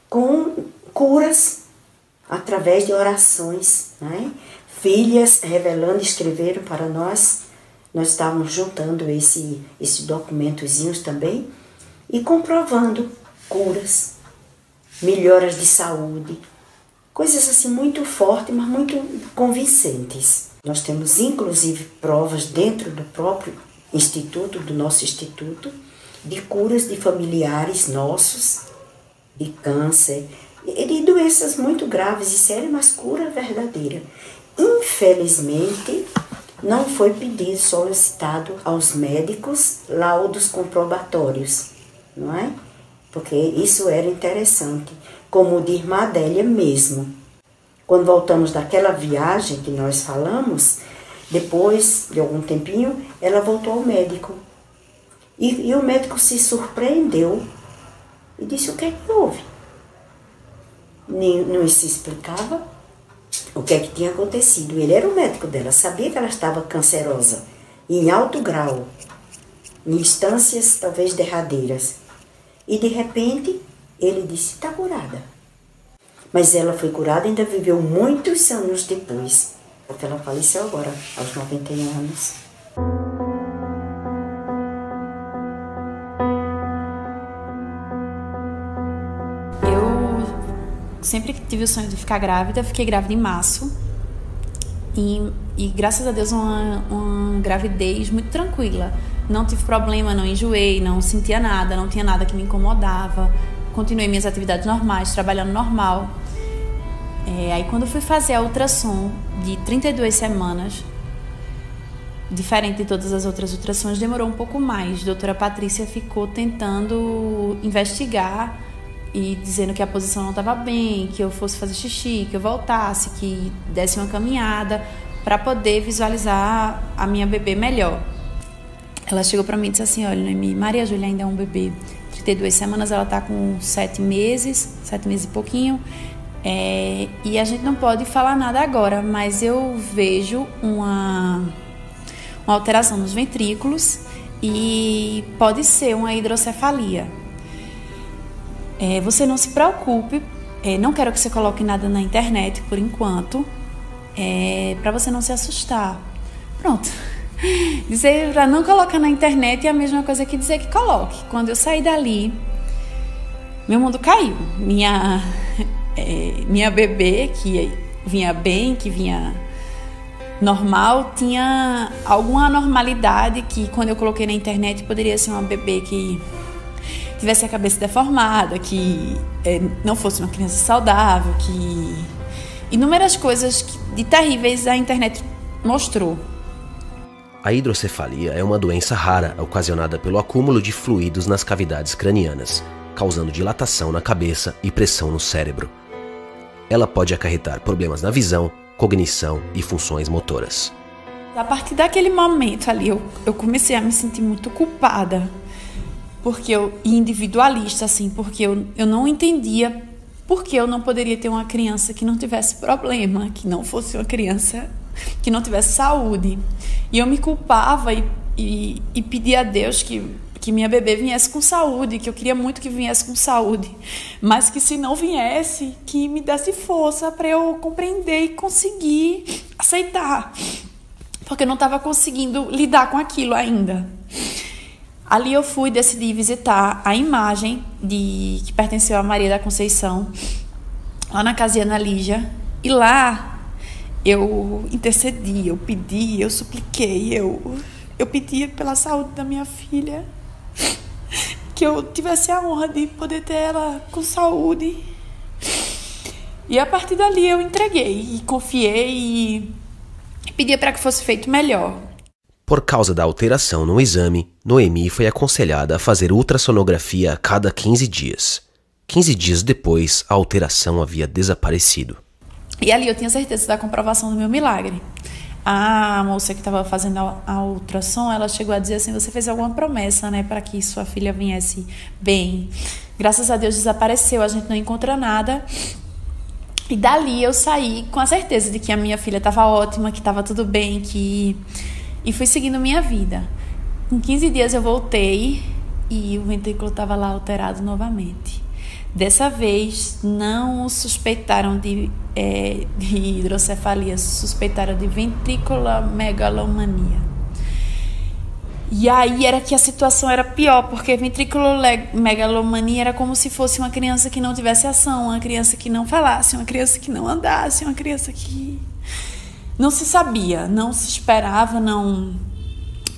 com curas através de orações, né? Filhas revelando, escreveram para nós. Nós estávamos juntando esse documentozinhos também e comprovando curas, melhoras de saúde, coisas assim muito fortes, mas muito convincentes. Nós temos inclusive provas dentro do próprio instituto, do nosso instituto, de curas de familiares nossos, de câncer, e de doenças muito graves e sérias, mas cura verdadeira. Infelizmente, não foi pedido, solicitado aos médicos laudos comprobatórios, não é? Porque isso era interessante, como o de Irmã Adélia mesmo. Quando voltamos daquela viagem que nós falamos, depois de algum tempinho, ela voltou ao médico. E o médico se surpreendeu e disse: o que é que houve? Não se explicava o que é que tinha acontecido. Ele era o médico dela, sabia que ela estava cancerosa, em alto grau, em instâncias talvez derradeiras. E de repente, ele disse: está curada. Mas ela foi curada e ainda viveu muitos anos depois, porque ela faleceu agora, aos 91 anos. Sempre tive o sonho de ficar grávida, fiquei grávida em março e graças a Deus uma gravidez muito tranquila. Não tive problema, não enjoei, não sentia nada, não tinha nada que me incomodava. Continuei minhas atividades normais, trabalhando normal. Aí quando fui fazer a ultrassom de 32 semanas, diferente de todas as outras ultrassons, demorou um pouco mais. A doutora Patrícia ficou tentando investigar e dizendo que a posição não estava bem, que eu fosse fazer xixi, que eu voltasse, que desse uma caminhada para poder visualizar a minha bebê melhor. Ela chegou para mim e disse assim: olha, Noemi, Maria Júlia ainda é um bebê, 32 semanas, ela está com 7 meses e pouquinho, e a gente não pode falar nada agora, mas eu vejo uma alteração nos ventrículos e pode ser uma hidrocefalia. Você não se preocupe, não quero que você coloque nada na internet por enquanto, para você não se assustar. Pronto. Dizer para não colocar na internet é a mesma coisa que dizer que coloque. Quando eu saí dali, meu mundo caiu. Minha bebê, que vinha bem, que vinha normal, tinha alguma anormalidade que quando eu coloquei na internet poderia ser uma bebê que tivesse a cabeça deformada, que não fosse uma criança saudável, que inúmeras coisas de terríveis a internet mostrou. A hidrocefalia é uma doença rara ocasionada pelo acúmulo de fluidos nas cavidades cranianas, causando dilatação na cabeça e pressão no cérebro. Ela pode acarretar problemas na visão, cognição e funções motoras. A partir daquele momento ali, eu comecei a me sentir muito culpada, individualista, assim, porque eu não entendia por que eu não poderia ter uma criança que não tivesse problema, que não fosse uma criança que não tivesse saúde. E eu me culpava e pedia a Deus que minha bebê viesse com saúde, que eu queria muito que viesse com saúde, mas que se não viesse, que me desse força para eu compreender e conseguir aceitar, porque eu não estava conseguindo lidar com aquilo ainda. Ali eu decidi visitar a imagem que pertenceu a Maria da Conceição, lá na casa de Ana Lígia, e lá eu intercedi, eu pedi, eu supliquei, eu pedia pela saúde da minha filha, que eu tivesse a honra de poder ter ela com saúde. E a partir dali eu entreguei e confiei e pedia para que fosse feito melhor. Por causa da alteração no exame, Noemi foi aconselhada a fazer ultrassonografia a cada 15 dias. 15 dias depois, a alteração havia desaparecido. E ali eu tinha certeza da comprovação do meu milagre. A moça que estava fazendo a ultrassom, ela chegou a dizer assim: você fez alguma promessa, né, para que sua filha viesse bem. Graças a Deus desapareceu, a gente não encontra nada. E dali eu saí com a certeza de que a minha filha estava ótima, que estava tudo bem, e fui seguindo minha vida. Em 15 dias eu voltei e o ventrículo estava lá alterado novamente. Dessa vez não suspeitaram de hidrocefalia, suspeitaram de ventriculomegalomania. E aí era que a situação era pior, porque ventriculomegalomania era como se fosse uma criança que não tivesse ação, uma criança que não falasse, uma criança que não andasse, uma criança que não se sabia, não se esperava, não...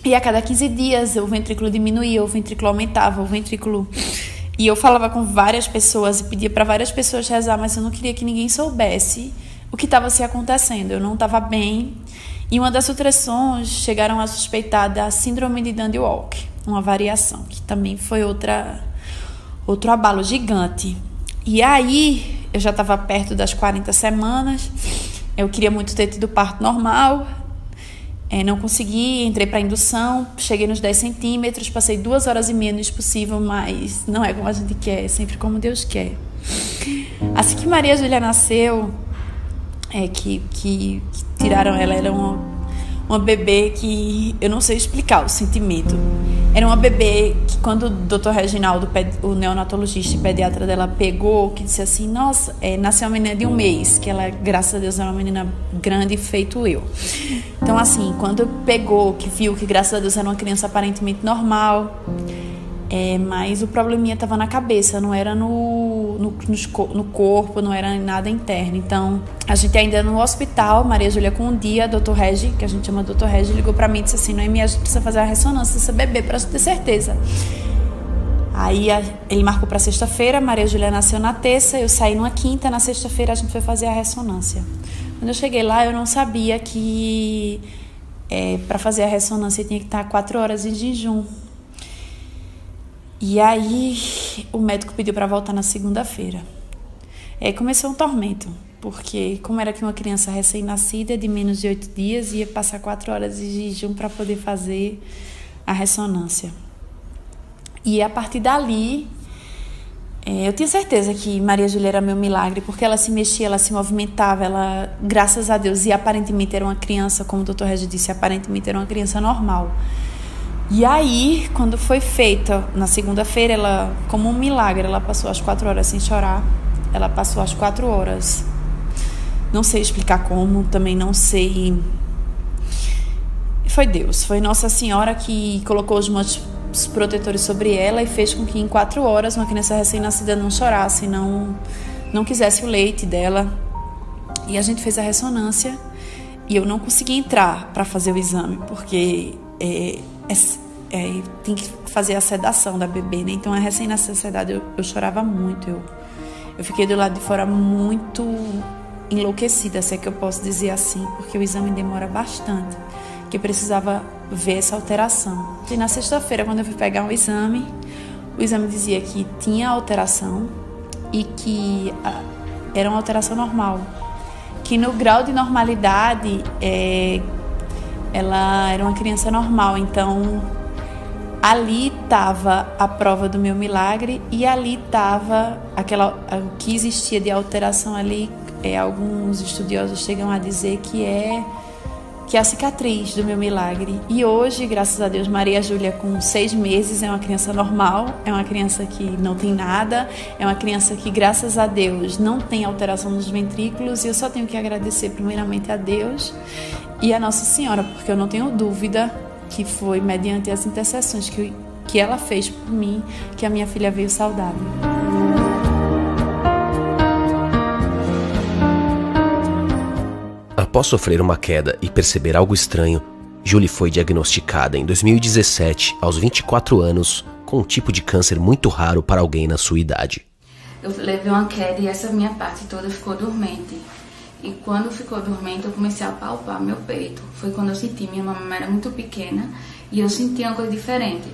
E a cada 15 dias o ventrículo diminuía, o ventrículo aumentava, o ventrículo... E eu falava com várias pessoas e pedia para várias pessoas rezar, mas eu não queria que ninguém soubesse o que estava se acontecendo. Eu não estava bem. E uma das ultrassons chegaram a suspeitar da síndrome de Dandy-Walker, uma variação, que também foi outro abalo gigante. E aí, eu já estava perto das 40 semanas, eu queria muito ter tido parto normal, não consegui, entrei para indução, cheguei nos 10 centímetros, passei 2 horas e meia no expulsivo, mas não é como a gente quer, é sempre como Deus quer. Assim que Maria Júlia nasceu, que tiraram ela, era uma bebê que eu não sei explicar o sentimento. Era uma bebê que quando o Dr. Reginaldo, o neonatologista e pediatra dela, pegou, que disse assim, nossa, nasceu uma menina de 1 mês, que ela, graças a Deus, era uma menina grande, feito eu. Então, assim, quando pegou, que viu que, graças a Deus, era uma criança aparentemente normal, mas o probleminha estava na cabeça, não era no corpo, não era nada interno. Então, a gente ainda no hospital, Maria Júlia com um dia, Dr. Regi, que a gente chama Dr. Regi, ligou pra mim e disse assim, Noemi, a gente precisa fazer a ressonância dessa bebê pra ter certeza. Aí ele marcou pra sexta-feira, Maria Júlia nasceu na terça, eu saí numa quinta, na sexta-feira a gente foi fazer a ressonância. Quando eu cheguei lá, eu não sabia que pra fazer a ressonância tinha que estar 4 horas em jejum. E aí o médico pediu para voltar na segunda-feira. Aí começou um tormento, porque como era que uma criança recém-nascida de menos de 8 dias ia passar 4 horas de jejum para poder fazer a ressonância. E a partir dali, eu tinha certeza que Maria Júlia era meu milagre, porque ela se mexia, ela se movimentava, ela, graças a Deus, e aparentemente era uma criança, como o Dr. Regi disse, aparentemente era uma criança normal. E aí, quando foi feita, na segunda-feira, ela, como um milagre, ela passou as 4 horas sem chorar. Ela passou as 4 horas. Não sei explicar como, também não sei. Foi Deus, foi Nossa Senhora que colocou os mantos protetores sobre ela e fez com que em 4 horas uma criança recém-nascida não chorasse, não quisesse o leite dela. E a gente fez a ressonância e eu não consegui entrar para fazer o exame, porque... tem que fazer a sedação da bebê, né? Então a recém-nascida sedada eu chorava muito, eu fiquei do lado de fora muito enlouquecida, se é que eu posso dizer assim, porque o exame demora bastante, que eu precisava ver essa alteração. E na sexta-feira, quando eu fui pegar o exame dizia que tinha alteração e que era uma alteração normal, que no grau de normalidade ela era uma criança normal. Então ali estava a prova do meu milagre e ali estava o que existia de alteração ali. Alguns estudiosos chegam a dizer que é a cicatriz do meu milagre. E hoje, graças a Deus, Maria Júlia com 6 meses é uma criança normal, é uma criança que não tem nada, é uma criança que, graças a Deus, não tem alteração nos ventrículos, e eu só tenho que agradecer primeiramente a Deus e a Nossa Senhora, porque eu não tenho dúvida que foi mediante as intercessões que ela fez por mim que a minha filha veio saudável. Após sofrer uma queda e perceber algo estranho, Julie foi diagnosticada em 2017, aos 24 anos, com um tipo de câncer muito raro para alguém na sua idade. Eu levei uma queda e essa minha parte toda ficou dormente. E quando ficou dormente, eu comecei a palpar meu peito. Foi quando eu senti, minha mama era muito pequena e eu senti uma coisa diferente.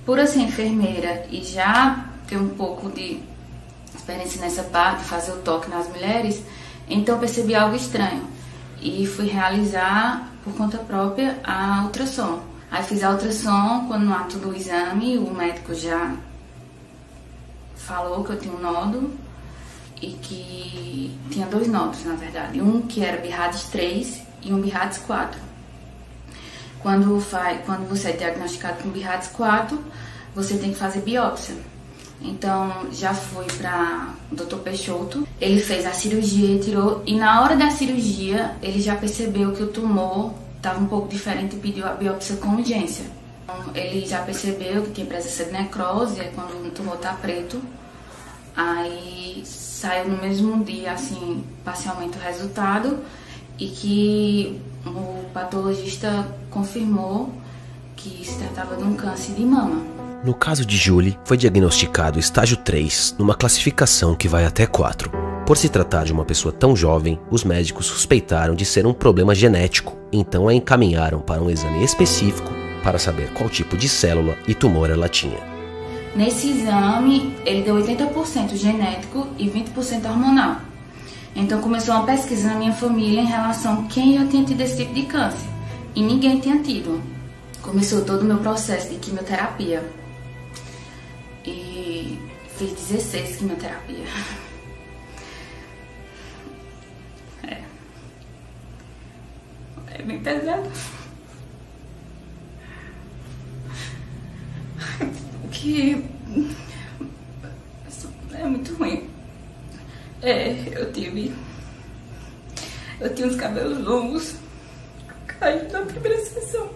Por eu ser enfermeira e já ter um pouco de experiência nessa parte, fazer o toque nas mulheres, então eu percebi algo estranho. E fui realizar, por conta própria, a ultrassom. Aí fiz a ultrassom, quando no ato do exame, o médico já falou que eu tinha um nódulo e que tinha 2 nódulos, na verdade. Um que era BIRADS 3 e um BIRADS 4. Quando você é diagnosticado com BIRADS 4, você tem que fazer biópsia. Então, já fui para o Dr. Peixoto, ele fez a cirurgia e tirou, e na hora da cirurgia, ele já percebeu que o tumor estava um pouco diferente e pediu a biópsia com urgência. Então, ele já percebeu que tinha presença de necrose, é quando o tumor está preto, aí saiu no mesmo dia, assim, parcialmente o resultado, e que o patologista confirmou que se tratava de um câncer de mama. No caso de Julie, foi diagnosticado estágio 3, numa classificação que vai até 4. Por se tratar de uma pessoa tão jovem, os médicos suspeitaram de ser um problema genético, então a encaminharam para um exame específico para saber qual tipo de célula e tumor ela tinha. Nesse exame, ele deu 80% genético e 20% hormonal. Então começou uma pesquisa na minha família em relação a quem já tinha tido esse tipo de câncer. E ninguém tinha tido. Começou todo o meu processo de quimioterapia. E fiz 16 quimioterapia. É bem pesado. Que é muito ruim. Eu tinha os cabelos longos caídos na primeira sessão.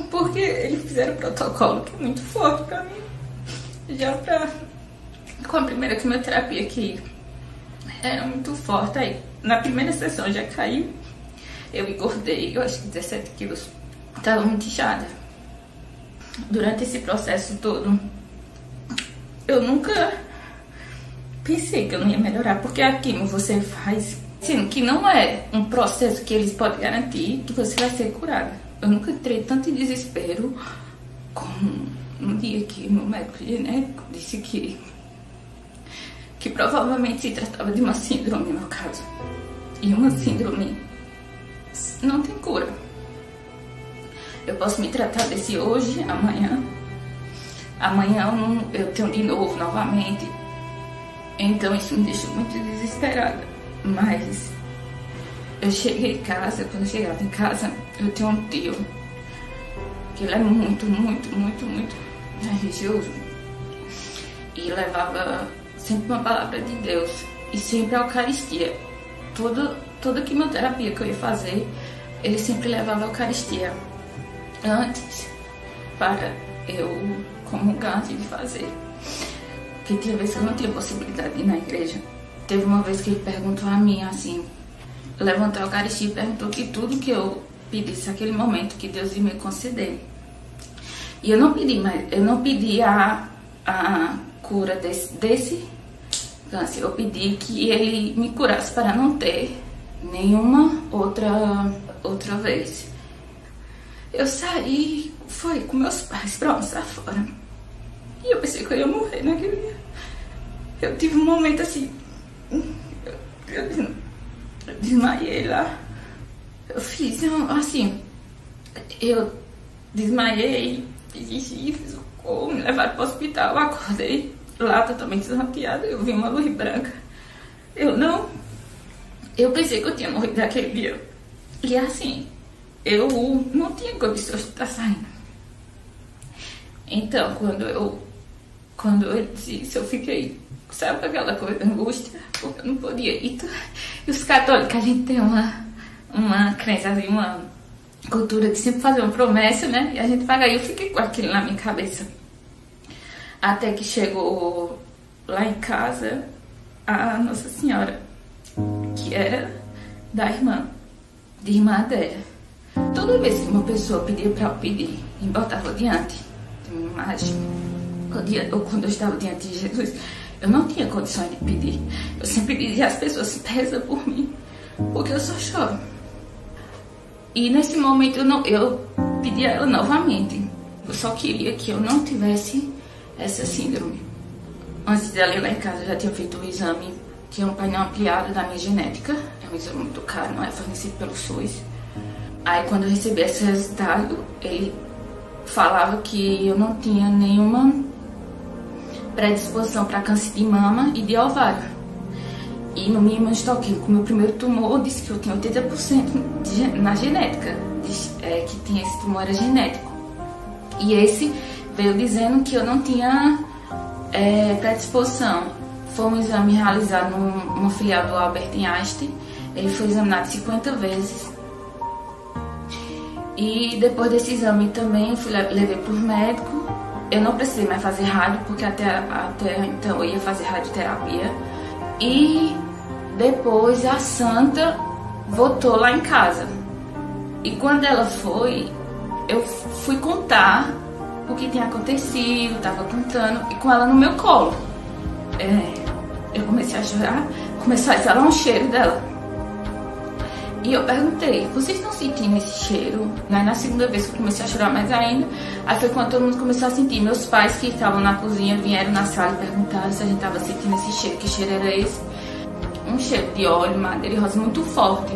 Porque eles fizeram um protocolo que é muito forte pra mim. Com a primeira quimioterapia que era muito forte. Aí, na primeira sessão já caiu. Eu engordei, eu acho que 17 quilos. Tava muito inchada. Durante esse processo todo, eu nunca pensei que eu não ia melhorar. Porque a quimio você faz, sendo que não é um processo que eles podem garantir que você vai ser curada. Eu nunca entrei tanto em desespero como no dia que meu médico genético disse que provavelmente se tratava de uma síndrome, no caso. E uma síndrome não tem cura. Eu posso me tratar desse hoje, amanhã. Amanhã eu tenho de novo, novamente. Então isso me deixou muito desesperada. Mas eu cheguei em casa, quando eu chegava em casa, eu tenho um tio que ele é muito religioso. E levava sempre uma palavra de Deus e sempre a Eucaristia. Toda quimioterapia que eu ia fazer, ele sempre levava a Eucaristia antes, para eu comungar antes de fazer. Porque tinha vezes que eu não tinha possibilidade de ir na igreja. Teve uma vez que ele perguntou a mim assim, levantou a Eucaristia e perguntou que tudo que eu pedisse naquele momento que Deus ia me conceder. E eu não pedi a cura desse câncer. Eu pedi que ele me curasse para não ter nenhuma outra vez. Eu saí, foi com meus pais para almoçar fora. E eu pensei que eu ia morrer naquele dia. Eu tive um momento assim, eu desmaiei lá. Eu fiz assim, eu desmaiei, fiz o corpo, me levaram para o hospital, eu acordei lá totalmente desnorteada, eu vi uma luz branca. Eu pensei que eu tinha morrido naquele dia. E assim, eu não tinha condições de estar saindo. Então, quando eu disse isso, eu fiquei, sabe aquela coisa, angústia, porque eu não podia ir. E os católicos, a gente tem uma crença, assim, uma cultura de sempre fazer uma promessa, né? E a gente paga. E eu fiquei com aquilo na minha cabeça. Até que chegou lá em casa a Nossa Senhora, que era da irmã dela. Toda vez que uma pessoa pedia para eu pedir e botava diante de uma imagem, ou quando eu estava diante de Jesus, eu não tinha condições de pedir. Eu sempre dizia às pessoas, reza por mim, porque eu só choro. E nesse momento eu pedi a ela novamente. Eu só queria que eu não tivesse essa síndrome. Antes dela ir lá em casa, eu já tinha feito um exame, que é um painel ampliado da minha genética. É um exame muito caro, não é fornecido pelo SUS. Aí quando eu recebi esse resultado, ele falava que eu não tinha nenhuma predisposição para câncer de mama e de ovário. E no meu imunohistoquímico, o meu primeiro tumor disse que eu tinha 80% na genética, que tinha esse tumor era genético. E esse veio dizendo que eu não tinha predisposição. Foi um exame realizado numa filial do Albert Einstein. Ele foi examinado 50 vezes. E depois desse exame também levei para o médico. Eu não precisei mais fazer rádio, porque até então eu ia fazer radioterapia. E depois a santa voltou lá em casa. E quando ela foi, eu fui contar o que tinha acontecido, tava contando, e com ela no meu colo. Eu comecei a chorar, começou a exalar um cheiro dela. E eu perguntei, vocês estão sentindo esse cheiro? Na segunda vez que eu comecei a chorar mais ainda, aí foi quando todo mundo começou a sentir. Meus pais que estavam na cozinha vieram na sala e perguntaram se a gente estava sentindo esse cheiro, que cheiro era esse? Um cheiro de óleo, madeira e rosa muito forte.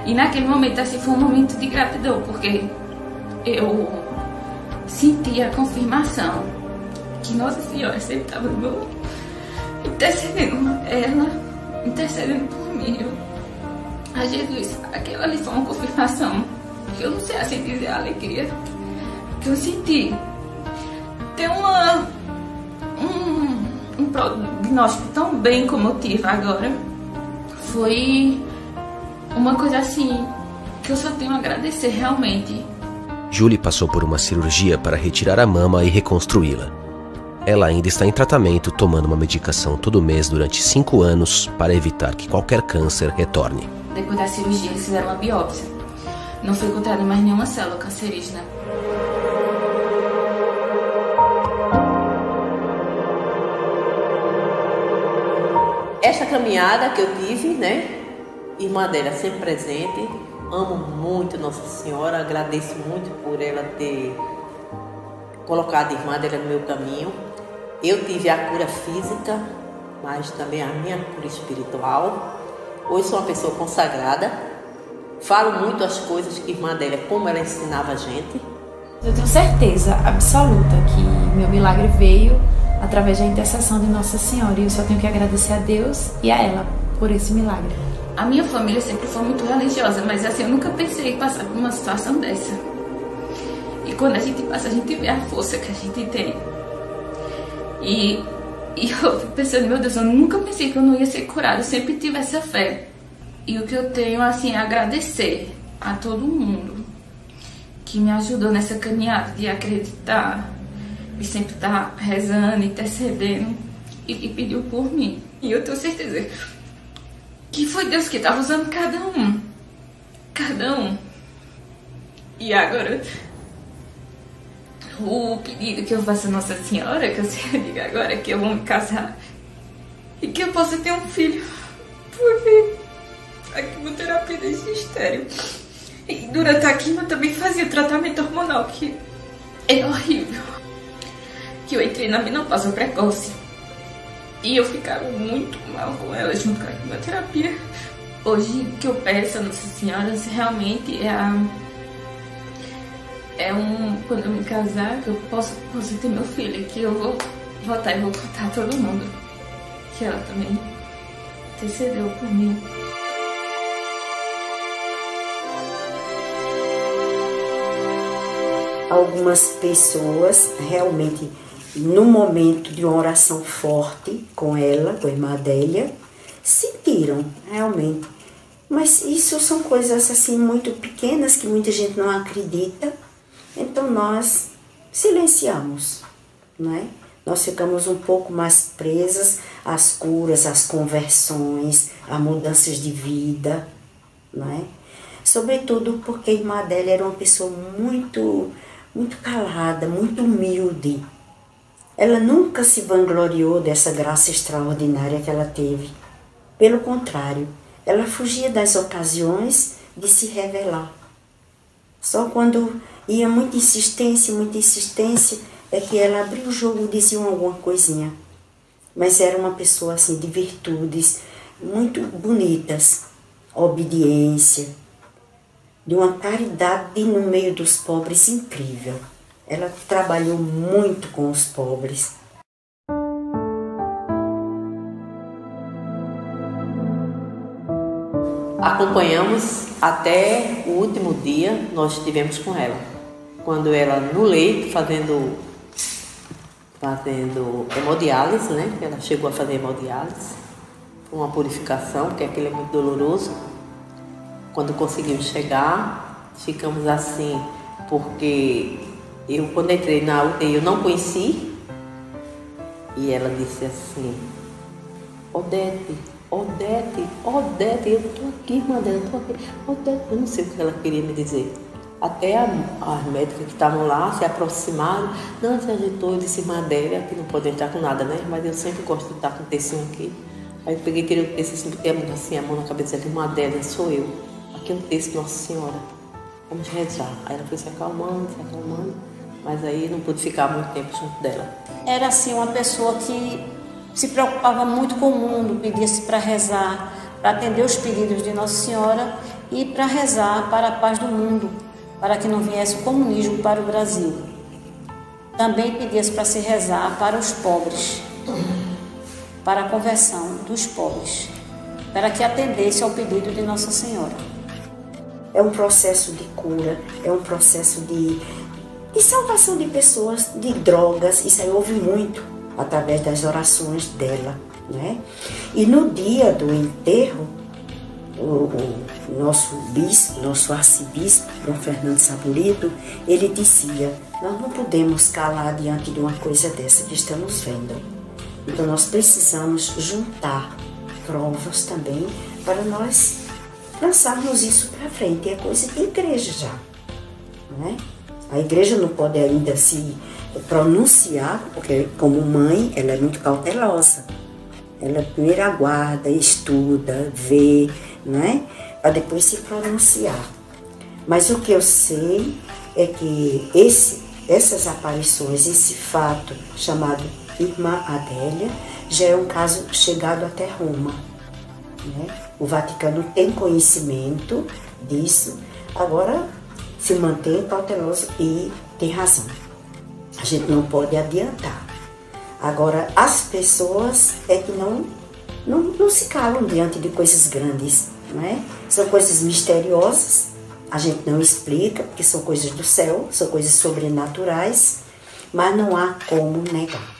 E naquele momento, assim, foi um momento de gratidão, porque eu senti a confirmação que Nossa Senhora sempre estava do meu lado, intercedendo ela, intercedendo por mim. A Jesus, aquela ali foi uma confirmação que eu não sei assim dizer a alegria que eu senti. Ter um prognóstico tão bem como eu tive agora foi uma coisa assim que eu só tenho a agradecer realmente. Julie passou por uma cirurgia para retirar a mama e reconstruí-la. Ela ainda está em tratamento, tomando uma medicação todo mês durante 5 anos para evitar que qualquer câncer retorne. Depois da cirurgia, eles fizeram uma biópsia. Não foi encontrada mais nenhuma célula cancerígena. Essa caminhada que eu tive, né? Irmã dela sempre presente. Amo muito Nossa Senhora, agradeço muito por ela ter colocado a irmã dela no meu caminho. Eu tive a cura física, mas também a minha cura espiritual. Hoje sou uma pessoa consagrada, falo muito as coisas que a irmã dela, como ela ensinava a gente. Eu tenho certeza absoluta que meu milagre veio através da intercessão de Nossa Senhora, e eu só tenho que agradecer a Deus e a ela por esse milagre. A minha família sempre foi muito religiosa, mas assim, eu nunca pensei em passar por uma situação dessa. E quando a gente passa, a gente vê a força que a gente tem. E eu fico pensando, meu Deus, eu nunca pensei que eu não ia ser curada, eu sempre tive essa fé. E o que eu tenho, assim, é agradecer a todo mundo que me ajudou nessa caminhada de acreditar, e sempre estar rezando, intercedendo, e que pediu por mim. E eu tenho certeza que foi Deus que estava usando cada um. E agora, o pedido que eu faço a Nossa Senhora, que eu sei digo agora, é que eu vou me casar e que eu possa ter um filho, porque a quimioterapia deixa estéril. E durante a quimio eu também fazia tratamento hormonal, que é horrível. Que eu entrei na menopausa precoce e eu ficava muito mal com ela junto com a quimioterapia. Hoje o que eu peço a Nossa Senhora realmente quando eu me casar, que eu possa ter meu filho, que eu vou voltar e vou contar a todo mundo que ela também intercedeu por mim. Algumas pessoas realmente, no momento de uma oração forte com ela, com a irmã Adélia, sentiram realmente. Mas isso são coisas assim muito pequenas que muita gente não acredita. Então nós silenciamos, não é? Nós ficamos um pouco mais presas às curas, às conversões, a mudanças de vida, não é? Sobretudo porque a irmã Adélia era uma pessoa muito calada, muito humilde. Ela nunca se vangloriou dessa graça extraordinária que ela teve. Pelo contrário, ela fugia das ocasiões de se revelar. Só quando ia muita insistência, é que ela abria o jogo e dizia alguma coisinha. Mas era uma pessoa assim de virtudes muito bonitas, obediência, de uma caridade no meio dos pobres incrível. Ela trabalhou muito com os pobres. Acompanhamos até o último dia, nós estivemos com ela. Quando ela no leito, fazendo hemodiálise, né? Ela chegou a fazer hemodiálise, uma purificação, porque aquilo é muito doloroso. Quando conseguimos chegar, ficamos assim, porque eu, quando entrei na UTI, eu não conheci. E ela disse assim: Odete, Odete, eu tô aqui, irmã dela, eu tô aqui. Odete, eu não sei o que ela queria me dizer. Até as médicas que estavam lá se aproximaram. Não, se agitou, eu disse, irmã Adélia, que não pode entrar com nada, né? Mas eu sempre gosto de estar com o textinho aqui. Aí eu peguei, tirei o texto, botei a mão na cabeça dela, irmã Adélia, sou eu. Aqui é um texto de Nossa Senhora. Vamos rezar. Aí ela foi se acalmando, mas aí não pude ficar muito tempo junto dela. Era assim uma pessoa que se preocupava muito com o mundo, pedia-se para rezar, para atender os pedidos de Nossa Senhora e para rezar para a paz do mundo, para que não viesse o comunismo para o Brasil. Também pedia-se para se rezar para os pobres, para a conversão dos pobres, para que atendesse ao pedido de Nossa Senhora. É um processo de cura, é um processo de salvação de pessoas de drogas. Isso aí houve muito através das orações dela, né? E no dia do enterro, o nosso bispo, nosso arcebispo, Dom Fernando Saburido, ele dizia: nós não podemos calar diante de uma coisa dessa que estamos vendo. Então nós precisamos juntar provas também para nós lançarmos isso para frente. É coisa de igreja já, né? A igreja não pode ainda se pronunciar, porque como mãe ela é muito cautelosa. Ela primeiro aguarda, estuda, vê, né? Para depois se pronunciar. Mas o que eu sei é que essas aparições, esse fato chamado Irmã Adélia, já é um caso chegado até Roma, né? O Vaticano tem conhecimento disso, agora se mantém cauteloso e tem razão. A gente não pode adiantar. Agora, as pessoas é que não se calam diante de coisas grandes, né? São coisas misteriosas, a gente não explica, porque são coisas do céu, são coisas sobrenaturais, mas não há como negar.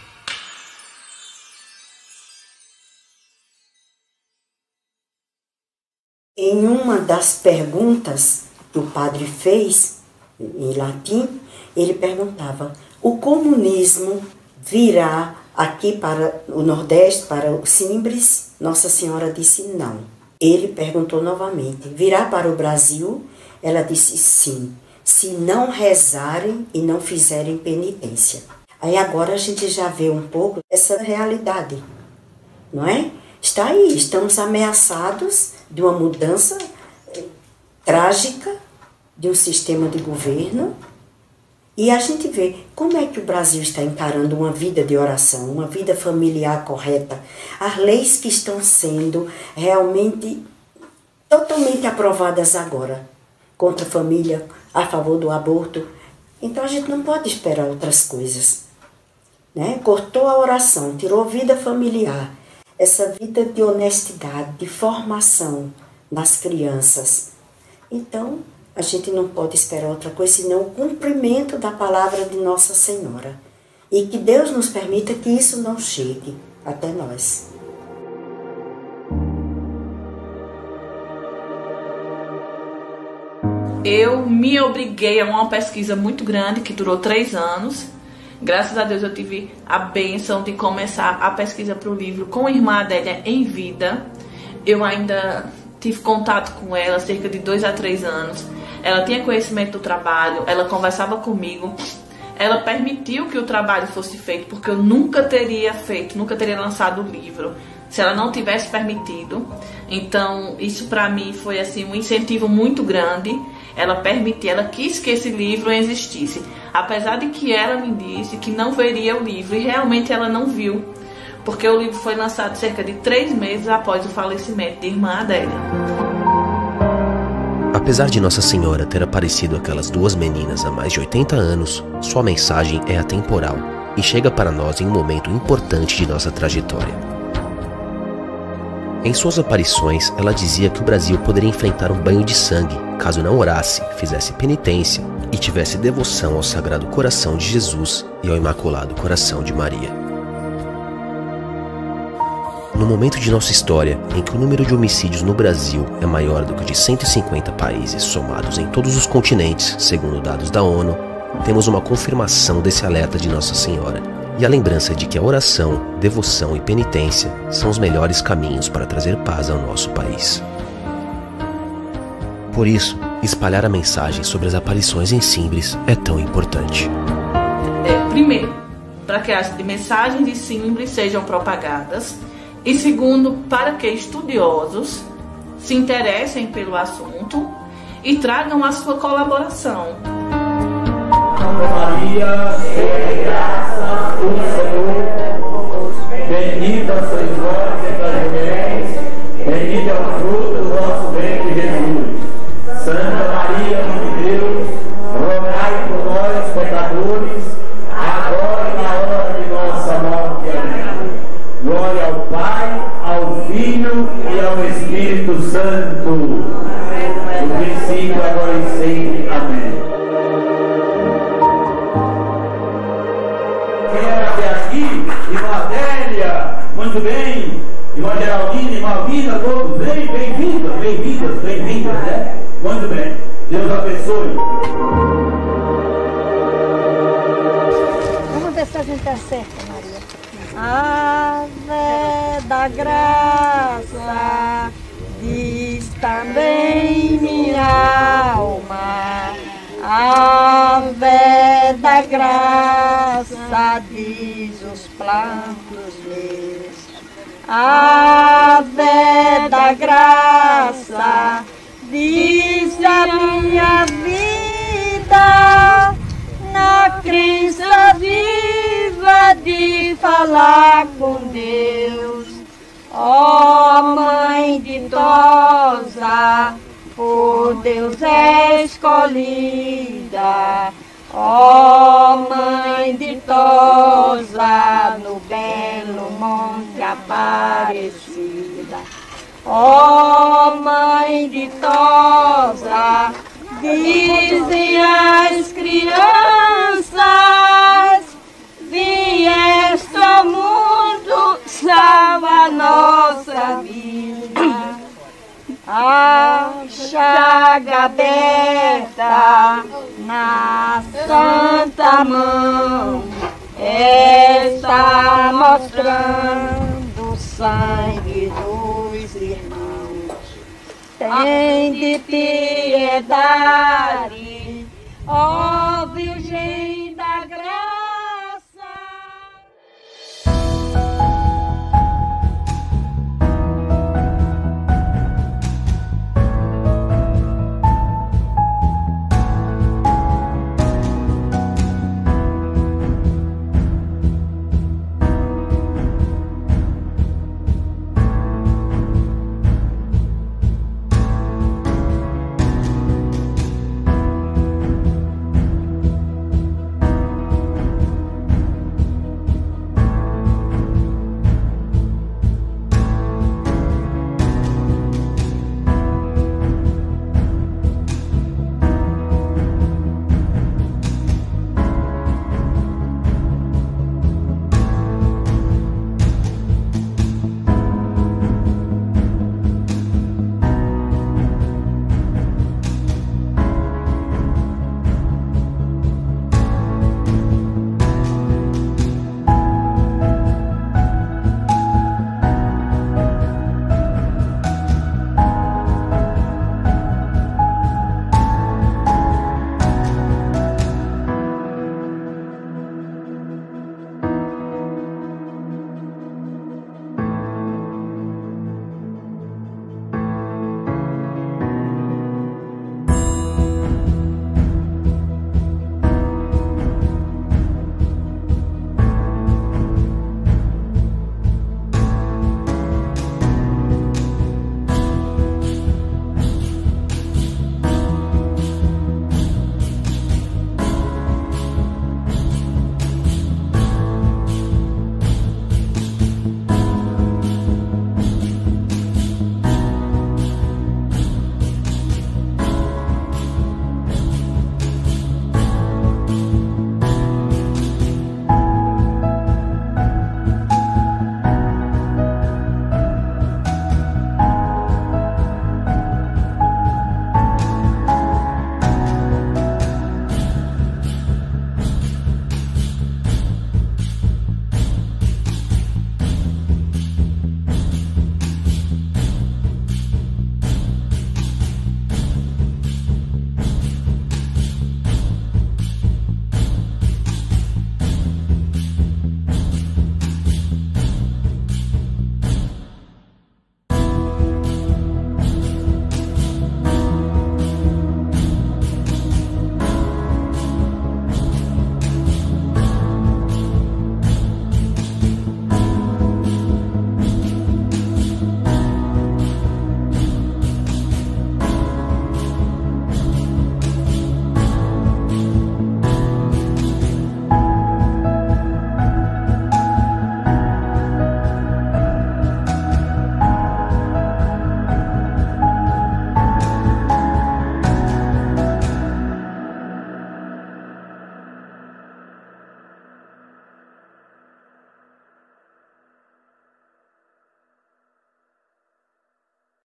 Em uma das perguntas que o padre fez, em latim, ele perguntava: o comunismo virá aqui para o Nordeste, para o Simbres? Nossa Senhora disse não. Ele perguntou novamente: virá para o Brasil? Ela disse sim, se não rezarem e não fizerem penitência. Aí agora a gente já vê um pouco essa realidade, não é? Está aí, estamos ameaçados de uma mudança trágica de um sistema de governo. E a gente vê como é que o Brasil está encarando uma vida de oração, uma vida familiar correta. As leis que estão sendo realmente totalmente aprovadas agora, contra a família, a favor do aborto. Então a gente não pode esperar outras coisas, né? Cortou a oração, tirou a vida familiar, essa vida de honestidade, de formação nas crianças. Então a gente não pode esperar outra coisa senão o cumprimento da palavra de Nossa Senhora. E que Deus nos permita que isso não chegue até nós. Eu me obriguei a uma pesquisa muito grande que durou 3 anos. Graças a Deus eu tive a bênção de começar a pesquisa para o livro com a Irmã Adélia em vida. Eu ainda tive contato com ela cerca de 2 a 3 anos. Ela tinha conhecimento do trabalho, ela conversava comigo. Ela permitiu que o trabalho fosse feito, porque eu nunca teria feito, nunca teria lançado o livro se ela não tivesse permitido. Então isso para mim foi assim um incentivo muito grande. Ela permitiu, ela quis que esse livro existisse, apesar de que ela me disse que não veria o livro, e realmente ela não viu, porque o livro foi lançado cerca de 3 meses após o falecimento de Irmã Adélia. Apesar de Nossa Senhora ter aparecido àquelas 2 meninas há mais de 80 anos, sua mensagem é atemporal e chega para nós em um momento importante de nossa trajetória. Em suas aparições, ela dizia que o Brasil poderia enfrentar um banho de sangue caso não orasse, fizesse penitência e tivesse devoção ao Sagrado Coração de Jesus e ao Imaculado Coração de Maria. No momento de nossa história em que o número de homicídios no Brasil é maior do que o de 150 países somados em todos os continentes, segundo dados da ONU, temos uma confirmação desse alerta de Nossa Senhora. e a lembrança de que a oração, devoção e penitência são os melhores caminhos para trazer paz ao nosso país. Por isso, espalhar a mensagem sobre as aparições em Simbres é tão importante. Primeiro, para que as mensagens de Simbres sejam propagadas, e segundo, para que estudiosos se interessem pelo assunto e tragam a sua colaboração. Ave Maria, cheia de graça, o Senhor é convosco. Bendita sois vós entre as mulheres, bendito é o fruto do vosso ventre, Jesus. Santa Maria, Mãe de Deus, rogai por nós, pecadores, agora e na hora de nossa morte. Amém. Glória ao Pai, ao Filho e ao Espírito Santo, no princípio, agora e sempre. Amém. Quero até aqui, irmã Adélia, muito bem, irmã Geraldine, irmã Alvina, todos bem, bem-vindas, né? Muito bem, Deus abençoe. Vamos ver se a gente acerta, Maria. Ave da graça, diz também minha alma. Ave da graça, diz os plantos meus. Ave da graça, diz a minha vida, na crença viva de falar com Deus. Ó Mãe ditosa, por Deus é escolhida. Ó Mãe ditosa, no belo monte Aparecida. Ó Mãe ditosa, dizem as crianças, vieste ao mundo, salva a nossa vida. A chaga aberta na santa mão está mostrando o sangue dos irmãos. Tem de piedade, ó